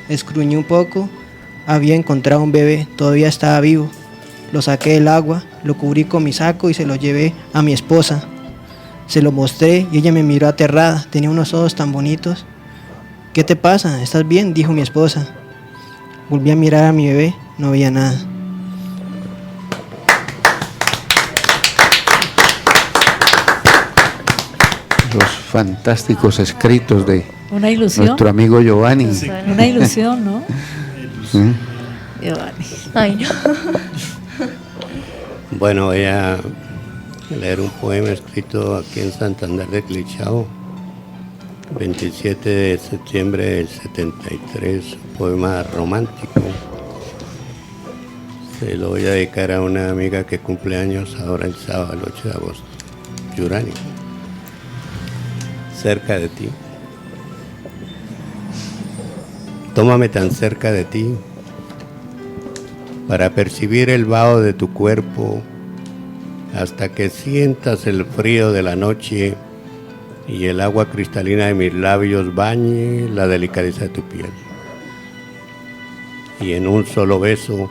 Escruñé un poco, había encontrado un bebé, todavía estaba vivo. Lo saqué del agua, lo cubrí con mi saco y se lo llevé a mi esposa. Se lo mostré y ella me miró aterrada, tenía unos ojos tan bonitos. ¿Qué te pasa? ¿Estás bien?, dijo mi esposa. Volví a mirar a mi bebé, no había nada. Los fantásticos escritos de Una ilusión. nuestro amigo Giovanni. Sí. Una ilusión, ¿no? ¿Mm? Giovanni. Ay, no. Bueno, voy a leer un poema escrito aquí en Santander de Clichao, 27 de septiembre del 73, un poema romántico. Se lo voy a dedicar a una amiga que cumple años ahora el sábado, el 8 de agosto, Yurani. Cerca de ti. Tómame tan cerca de ti para percibir el vaho de tu cuerpo hasta que sientas el frío de la noche y el agua cristalina de mis labios bañe la delicadeza de tu piel. Y en un solo beso,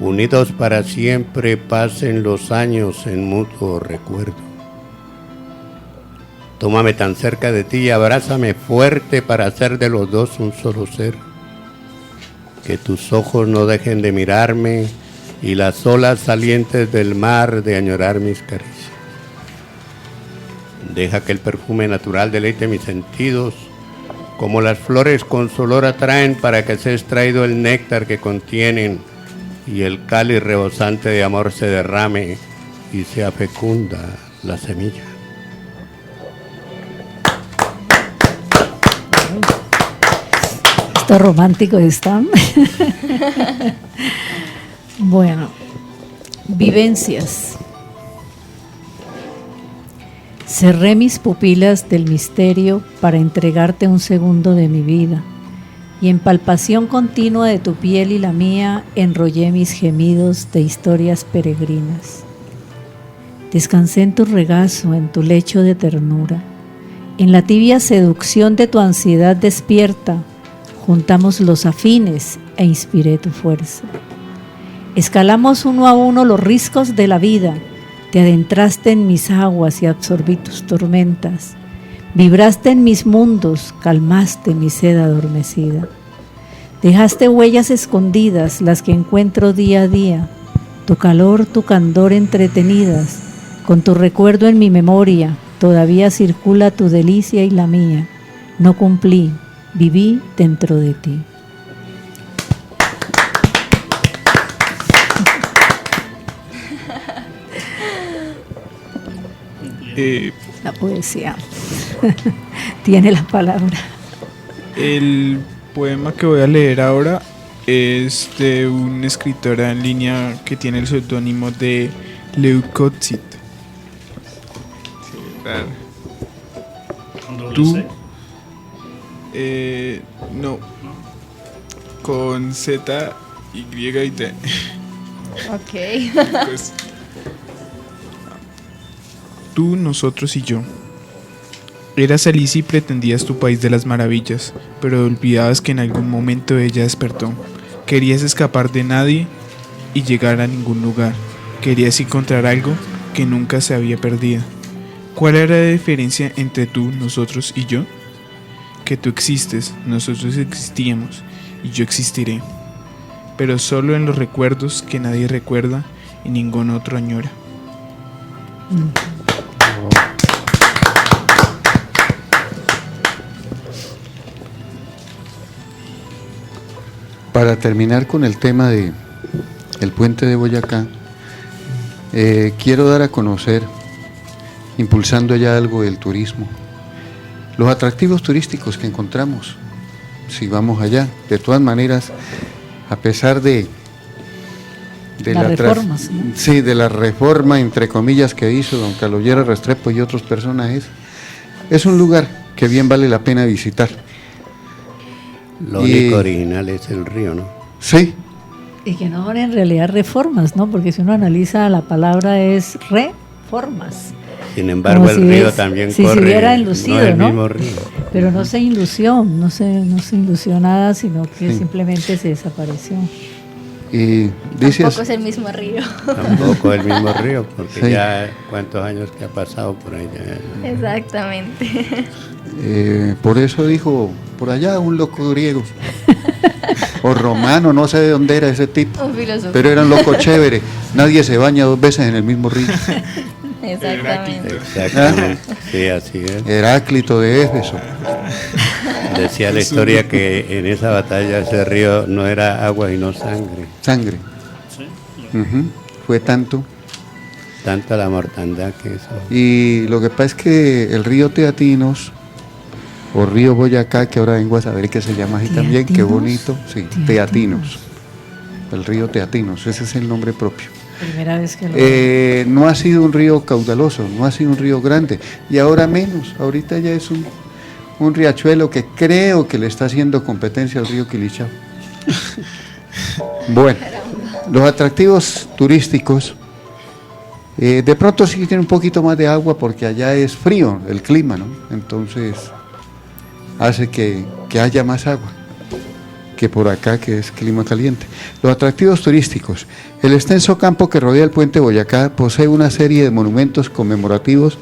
unidos para siempre, pasen los años en mutuo recuerdo. Tómame tan cerca de ti y abrázame fuerte para hacer de los dos un solo ser. Que tus ojos no dejen de mirarme y las olas salientes del mar de añorar mis caricias. Deja que el perfume natural deleite mis sentidos, como las flores con su olor atraen para que sea extraído el néctar que contienen y el cáliz rebosante de amor se derrame y sea fecunda la semilla. Estos románticos están. Bueno, vivencias. Cerré mis pupilas del misterio para entregarte un segundo de mi vida, y en palpación continua de tu piel y la mía enrollé mis gemidos de historias peregrinas. Descansé en tu regazo, en tu lecho de ternura, en la tibia seducción de tu ansiedad despierta. Juntamos los afines e inspiré tu fuerza. Escalamos uno a uno los riscos de la vida. Te adentraste en mis aguas y absorbí tus tormentas. Vibraste en mis mundos, calmaste mi sed adormecida. Dejaste huellas escondidas, las que encuentro día a día. Tu calor, tu candor entretenidas. Con tu recuerdo en mi memoria, todavía circula tu delicia y la mía. No cumplí. Viví dentro de ti. La poesía tiene la palabra. El poema que voy a leer ahora es de una escritora en línea que tiene el seudónimo de Leukotzit. Tú, no, con Z, Y y T. Ok. Pues, tú, nosotros y yo. Eras Alicia y pretendías tu país de las maravillas, pero olvidabas que en algún momento ella despertó. Querías escapar de nadie y llegar a ningún lugar. Querías encontrar algo que nunca se había perdido. ¿Cuál era la diferencia entre tú, nosotros y yo? Que tú existes, nosotros existíamos y yo existiré, pero solo en los recuerdos que nadie recuerda y ningún otro añora. Para terminar con el tema de el puente de Boyacá, quiero dar a conocer, impulsando ya algo del turismo, los atractivos turísticos que encontramos si vamos allá. De todas maneras, a pesar de Las reformas, ¿no? sí, de la reforma entre comillas que hizo don Carlos Llera Restrepo y otros personajes, es un lugar que bien vale la pena visitar. Lo único original es el río, ¿no? Sí, Y que no son en realidad reformas, ¿no? Porque si uno analiza la palabra es reformas. Sin embargo, Como el si río es- también si corre, se hubiera no enlucido, es el ¿no? mismo río. Pero no se ilusión, no se ilusió nada, sino que Sí. simplemente se desapareció. y dice Tampoco así, es el mismo río. Tampoco el mismo río, porque Sí. ya cuántos años que ha pasado por allá. Exactamente. por eso dijo por allá, un loco griego, o romano, no sé de dónde era ese tipo, Un filósofo. pero era un loco chévere. Nadie se baña 2 veces en el mismo río. Exactamente. Exactamente. Sí, así es. Heráclito de Éfeso. Decía la historia que en esa batalla ese río no era agua y no sangre. Sangre. Ujú. Fue tanto. Tanta la mortandad que eso. Y lo que pasa es que el río Teatinos, o río Boyacá, que ahora vengo a saber que se llama así también, qué ¿Teatinos? bonito, sí, Teatinos. El río Teatinos, ese es el nombre propio. Primera vez que lo No ha sido un río caudaloso, no ha sido un río grande, y ahora menos, ahorita ya es un riachuelo que creo que le está haciendo competencia al río Quilichao. Bueno, los atractivos turísticos, de pronto sí tiene un poquito más de agua porque allá es frío el clima, ¿no? Entonces hace que haya más agua que por acá, que es clima caliente. Los atractivos turísticos. El extenso campo que rodea el puente Boyacá posee una serie de monumentos conmemorativos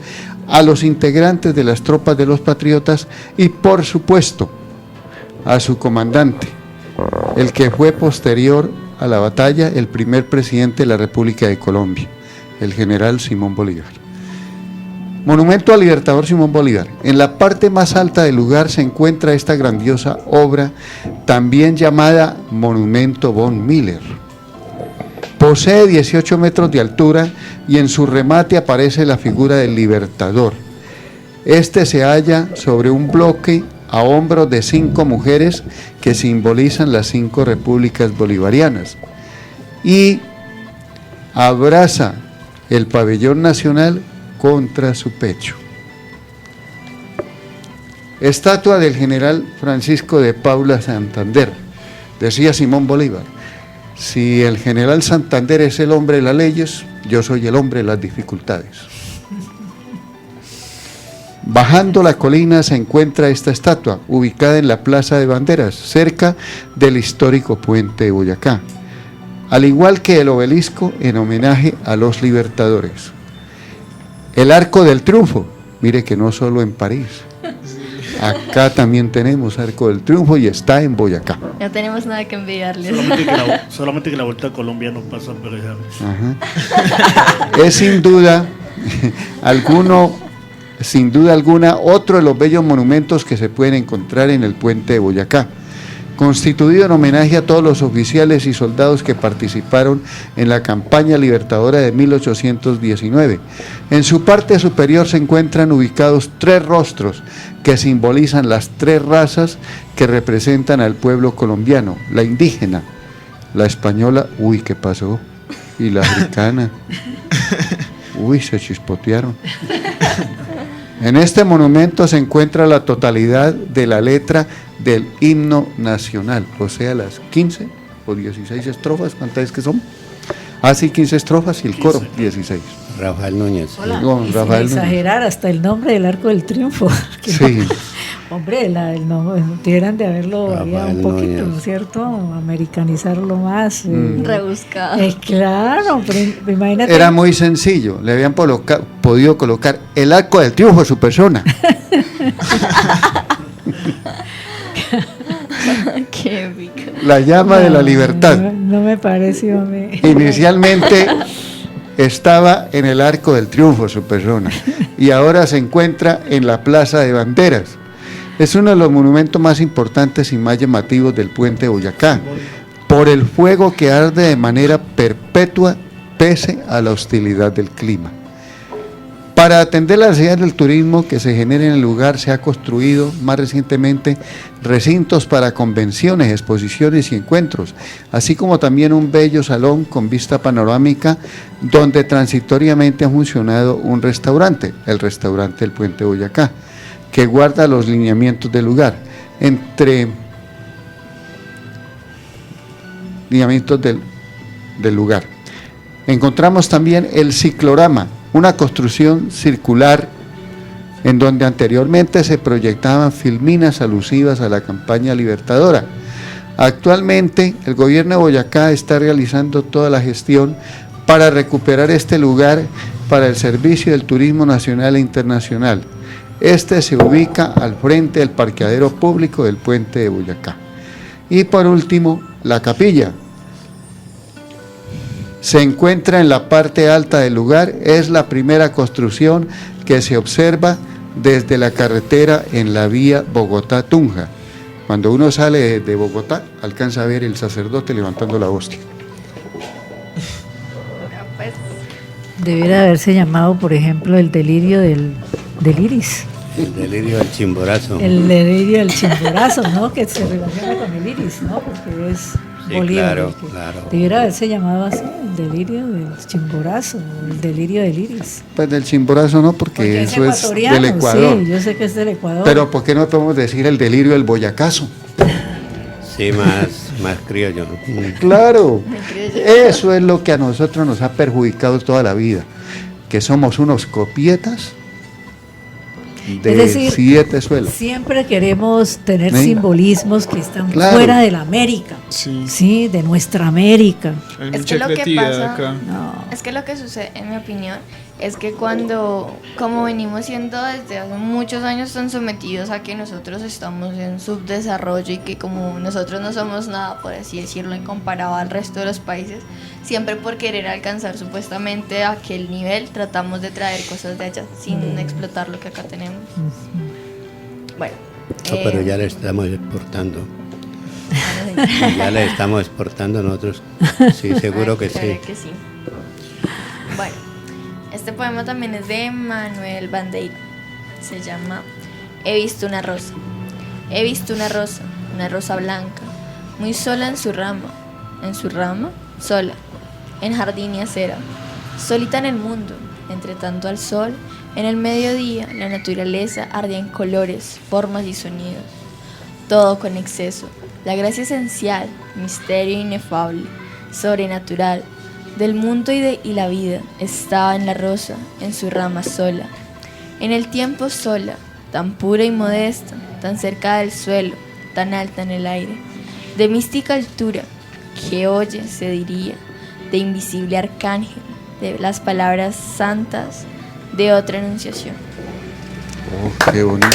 a los integrantes de las tropas de los patriotas y, por supuesto, a su comandante, el que fue posterior a la batalla el primer presidente de la República de Colombia, el general Simón Bolívar. Monumento al Libertador Simón Bolívar. En la parte más alta del lugar se encuentra esta grandiosa obra, también llamada Monumento von Miller. Posee 18 metros de altura y en su remate aparece la figura del Libertador. Este se halla sobre un bloque a hombros de 5 mujeres que simbolizan las 5 repúblicas bolivarianas y abraza el pabellón nacional contra su pecho. Estatua del general Francisco de Paula Santander. Decía Simón Bolívar: si el general Santander es el hombre de las leyes, yo soy el hombre de las dificultades. Bajando la colina se encuentra esta estatua, ubicada en la Plaza de Banderas, cerca del histórico puente de Boyacá, al igual que el obelisco en homenaje a los libertadores. El Arco del Triunfo, mire que no solo en París, acá también tenemos Arco del Triunfo y está en Boyacá. No tenemos nada que envidiarles. Solamente que la Vuelta a Colombia no pasa por allá. Ajá. Es sin duda alguna otro de los bellos monumentos que se pueden encontrar en el puente de Boyacá, constituido en homenaje a todos los oficiales y soldados que participaron en la campaña libertadora de 1819. En su parte superior se encuentran ubicados 3 rostros que simbolizan las 3 razas que representan al pueblo colombiano: la indígena, la española, uy, ¿qué pasó? Y la africana, uy, se chispotearon. En este monumento se encuentra la totalidad de la letra del himno nacional, o sea, las 15 o 16 estrofas, ¿cuántas es que son? Sí, 15 estrofas y el coro, 16. Rafael Núñez. Hola, Con y Rafael sin exagerar hasta el nombre del Arco del Triunfo. Que Sí. Hombre, el nombre, tuvieran de haberlo variado un Rafael poquito, Núñez. ¿no es cierto? Americanizarlo más. Rebuscado. Claro, pero imagínate. Era muy sencillo, le habían podido colocar el Arco del Triunfo a su persona. Qué épico. La llama de la No, libertad. No me pareció a mí. Inicialmente estaba en el Arco del Triunfo su persona y ahora se encuentra en la Plaza de Banderas. Es uno de los monumentos más importantes y más llamativos del puente de Boyacá, por el fuego que arde de manera perpetua pese a la hostilidad del clima. Para atender las necesidades del turismo que se genera en el lugar, se ha construido más recientemente recintos para convenciones, exposiciones y encuentros, así como también un bello salón con vista panorámica donde transitoriamente ha funcionado un restaurante, el restaurante del Puente Boyacá, que guarda los lineamientos del lugar. Entre lineamientos del lugar encontramos también el ciclorama, una construcción circular en donde anteriormente se proyectaban filminas alusivas a la campaña libertadora. Actualmente el gobierno de Boyacá está realizando toda la gestión para recuperar este lugar para el servicio del turismo nacional e internacional. Este se ubica al frente del parqueadero público del puente de Boyacá. Y por último, la capilla. Se encuentra en la parte alta del lugar, es la primera construcción que se observa desde la carretera en la vía Bogotá-Tunja. Cuando uno sale de Bogotá, alcanza a ver el sacerdote levantando la hostia. Pues, Debiera haberse llamado, por ejemplo, el delirio del iris. El delirio del Chimborazo. El delirio del Chimborazo, ¿no? Que se relaciona con el iris, ¿no? Porque es Sí, Bolívar. claro, el que claro. Debiera haberse llamado así, el delirio del Chimborazo, el delirio del iris. Pues del Chimborazo no, porque es eso es ecuatoriano, del Ecuador. Sí, yo sé que es del Ecuador. Pero ¿por qué no podemos decir el delirio del Boyacazo? Sí, más criollo. Claro, eso es lo que a nosotros nos ha perjudicado toda la vida, que somos unos copietas de Es decir, 7 suelos. siempre queremos tener Venga. simbolismos que están Claro. fuera de la América, Sí, sí, de nuestra América. hay Es mucha que lo que creatividad pasa- acá. No. es que lo que sucede, en mi opinión, es que como venimos siendo desde hace muchos años tan sometidos a que nosotros estamos en subdesarrollo y que como nosotros no somos nada, por así decirlo, en comparado al resto de los países, siempre por querer alcanzar supuestamente aquel nivel, tratamos de traer cosas de allá sin explotar lo que acá tenemos. Bueno. No, pero ya le estamos exportando. Ya le estamos exportando nosotros. Sí, seguro que sí. Claro que sí. Bueno, este poema también es de Manuel Bandeira. Se llama He visto una rosa. He visto una rosa blanca, muy sola en su rama, sola, en jardín y acera, solita en el mundo, entre tanto al sol, en el mediodía, la naturaleza ardía en colores, formas y sonidos, todo con exceso, la gracia esencial, misterio inefable, sobrenatural, del mundo y la vida, estaba en la rosa, en su rama sola, en el tiempo sola, tan pura y modesta, tan cerca del suelo, tan alta en el aire, de mística altura, que oye, se diría, de invisible arcángel, de las palabras santas, de otra enunciación. Oh, qué bonito.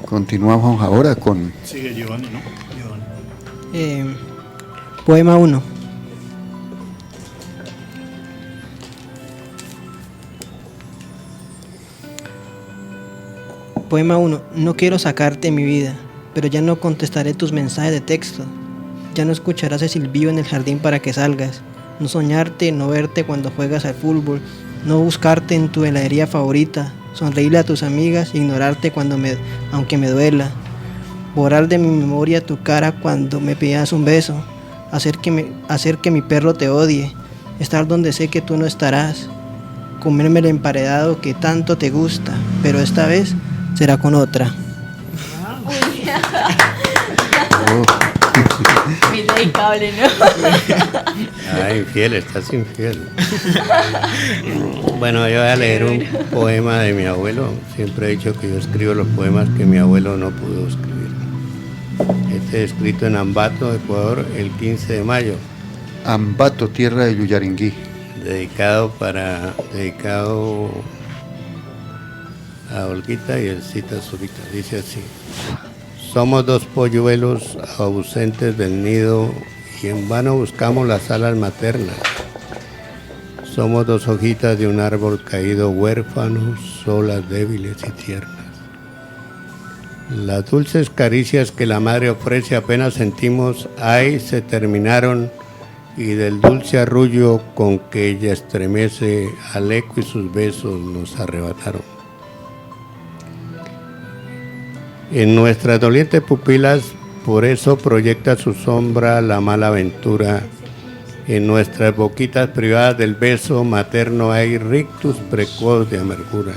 Continuamos ahora con Sigue Giovanni, ¿no? Giovanni. Poema 1. Poema 1. No quiero sacarte mi vida, pero ya no contestaré tus mensajes de texto. Ya no escucharás el silbido en el jardín para que salgas. No soñarte, no verte cuando juegas al fútbol. No buscarte en tu heladería favorita. Sonreírle a tus amigas, ignorarte aunque me duela. Borrar de mi memoria tu cara cuando me pidas un beso. Hacer que mi perro te odie. Estar donde sé que tú no estarás. Comerme el emparedado que tanto te gusta, pero esta vez será con otra. Muy dedicable, ¿no? Ah, infiel, estás infiel. Bueno, yo voy a leer un poema de mi abuelo. Siempre he dicho que yo escribo los poemas que mi abuelo no pudo escribir. Este es escrito en Ambato, Ecuador, el 15 de mayo. Ambato, tierra de Yuyaringui. Dedicado a Olguita y el cita Zurita. Dice así: somos dos polluelos ausentes del nido y en vano buscamos las alas maternas. Somos dos hojitas de un árbol caído, huérfanos, solas, débiles y tiernas. Las dulces caricias que la madre ofrece apenas sentimos, ay, se terminaron, y del dulce arrullo con que ella estremece al eco y sus besos nos arrebataron. En nuestras dolientes pupilas, por eso proyecta su sombra la mala aventura. En nuestras boquitas privadas del beso materno hay rictus precoz de amargura.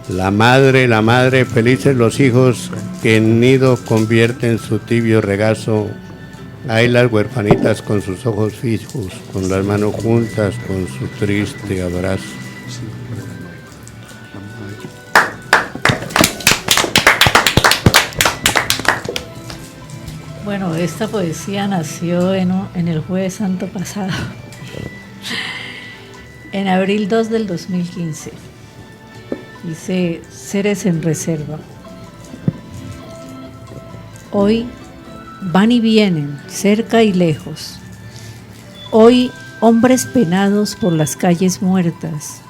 La madre, felices los hijos que en nido convierten su tibio regazo. Hay las huerfanitas con sus ojos fijos, con las manos juntas, con su triste abrazo. Bueno, esta poesía nació en el Jueves Santo pasado. En abril 2 del 2015. Dice, seres en reserva. Hoy van y vienen, cerca y lejos. Hoy hombres penados por las calles muertas,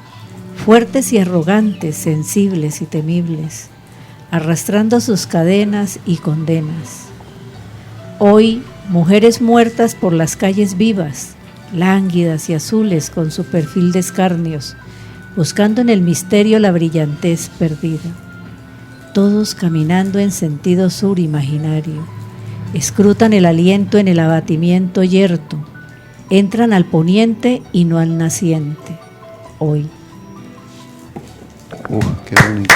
fuertes y arrogantes, sensibles y temibles, arrastrando sus cadenas y condenas. Hoy mujeres muertas por las calles vivas, lánguidas y azules con su perfil de escarnios, buscando en el misterio la brillantez perdida. Todos caminando en sentido sur imaginario, escrutan el aliento en el abatimiento yerto, entran al poniente y no al naciente. Hoy. Qué bonito.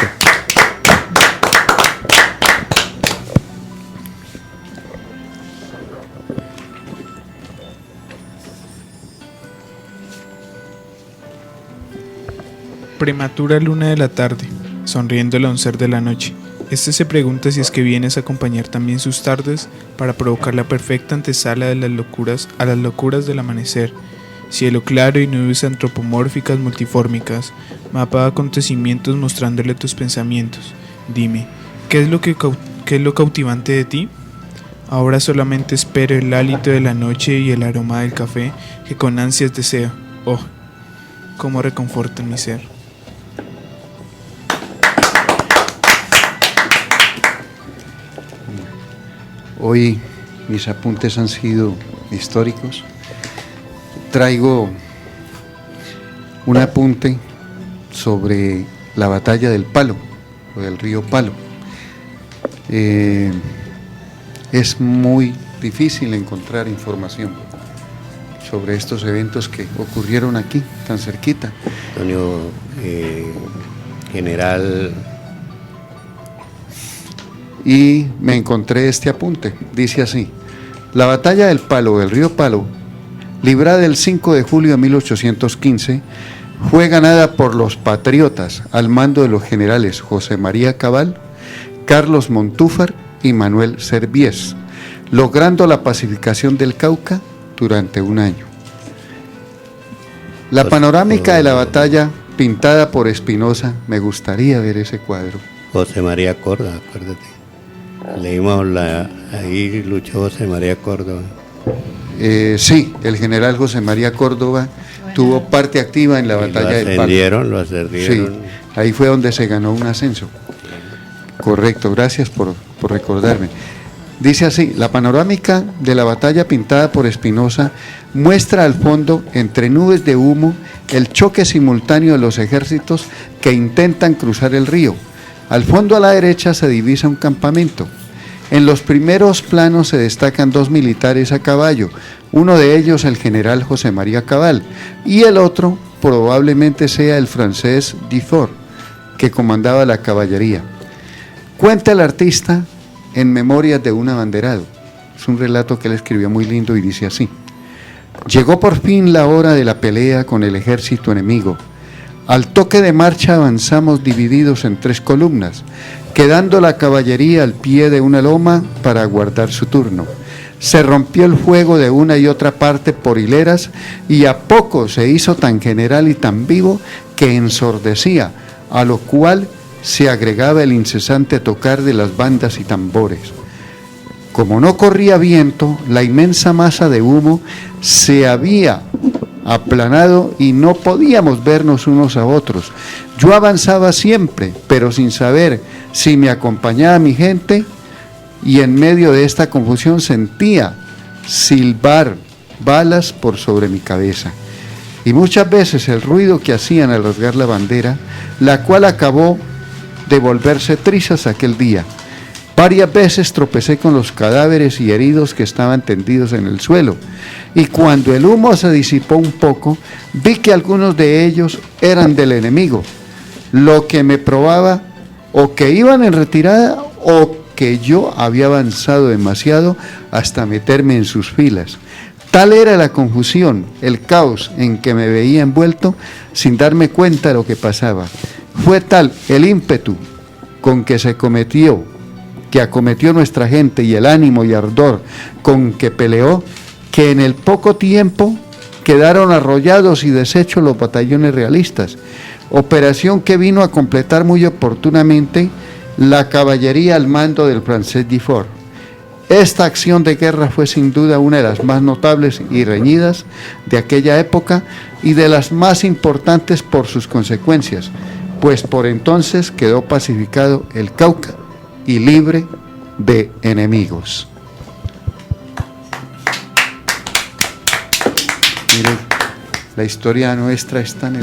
Prematura luna de la tarde, sonriendo al oncer de la noche. Este se pregunta si es que vienes a acompañar también sus tardes para provocar la perfecta antesala de las locuras a las locuras del amanecer. Cielo claro y nubes antropomórficas multifórmicas, mapa de acontecimientos mostrándole tus pensamientos. Dime, ¿qué es lo cautivante de ti? Ahora solamente espero el hálito de la noche y el aroma del café que con ansias deseo. Oh, cómo reconforta mi ser. Hoy mis apuntes han sido históricos. Traigo un apunte sobre la batalla del Palo, o del río Palo. Es muy difícil encontrar información sobre estos eventos que ocurrieron aquí, tan cerquita. Antonio, general. Y me encontré este apunte, dice así: la batalla del Palo, del río Palo, librada el 5 de julio de 1815, fue ganada por los patriotas al mando de los generales José María Cabal, Carlos Montúfar y Manuel Serviés, logrando la pacificación del Cauca durante un año. La panorámica de la batalla pintada por Espinosa, me gustaría ver ese cuadro. José María Córdoba, acuérdate. Leímos ahí luchó José María Córdoba. Sí, el general José María Córdoba tuvo parte activa en la batalla del Palo. Lo ascendieron. Sí, ahí fue donde se ganó un ascenso. Correcto, gracias por recordarme. Dice así: la panorámica de la batalla pintada por Espinosa muestra al fondo, entre nubes de humo, el choque simultáneo de los ejércitos que intentan cruzar el río. Al fondo a la derecha se divisa un campamento. En los primeros planos se destacan dos militares a caballo, uno de ellos el general José María Cabal, y el otro probablemente sea el francés Dufour, que comandaba la caballería. Cuenta el artista en Memorias de un abanderado. Es un relato que él escribió muy lindo y dice así: llegó por fin la hora de la pelea con el ejército enemigo. Al toque de marcha avanzamos divididos en 3 columnas, quedando la caballería al pie de una loma para aguardar su turno. Se rompió el fuego de una y otra parte por hileras y a poco se hizo tan general y tan vivo que ensordecía, a lo cual se agregaba el incesante tocar de las bandas y tambores. Como no corría viento, la inmensa masa de humo se había aplanado y no podíamos vernos unos a otros. Yo avanzaba siempre, pero sin saber si me acompañaba mi gente, y en medio de esta confusión sentía silbar balas por sobre mi cabeza. Y muchas veces el ruido que hacían al rasgar la bandera, la cual acabó de volverse trizas aquel día. Varias veces tropecé con los cadáveres y heridos que estaban tendidos en el suelo, y cuando el humo se disipó un poco, vi que algunos de ellos eran del enemigo, lo que me probaba o que iban en retirada o que yo había avanzado demasiado hasta meterme en sus filas. Tal era la confusión, el caos en que me veía envuelto sin darme cuenta de lo que pasaba. Fue tal el ímpetu con que acometió nuestra gente y el ánimo y ardor con que peleó, que en el poco tiempo quedaron arrollados y deshechos los batallones realistas, operación que vino a completar muy oportunamente la caballería al mando del francés Gifford. Esta acción de guerra fue sin duda una de las más notables y reñidas de aquella época y de las más importantes por sus consecuencias, pues por entonces quedó pacificado el Cauca y libre de enemigos. Mire, la historia nuestra está en el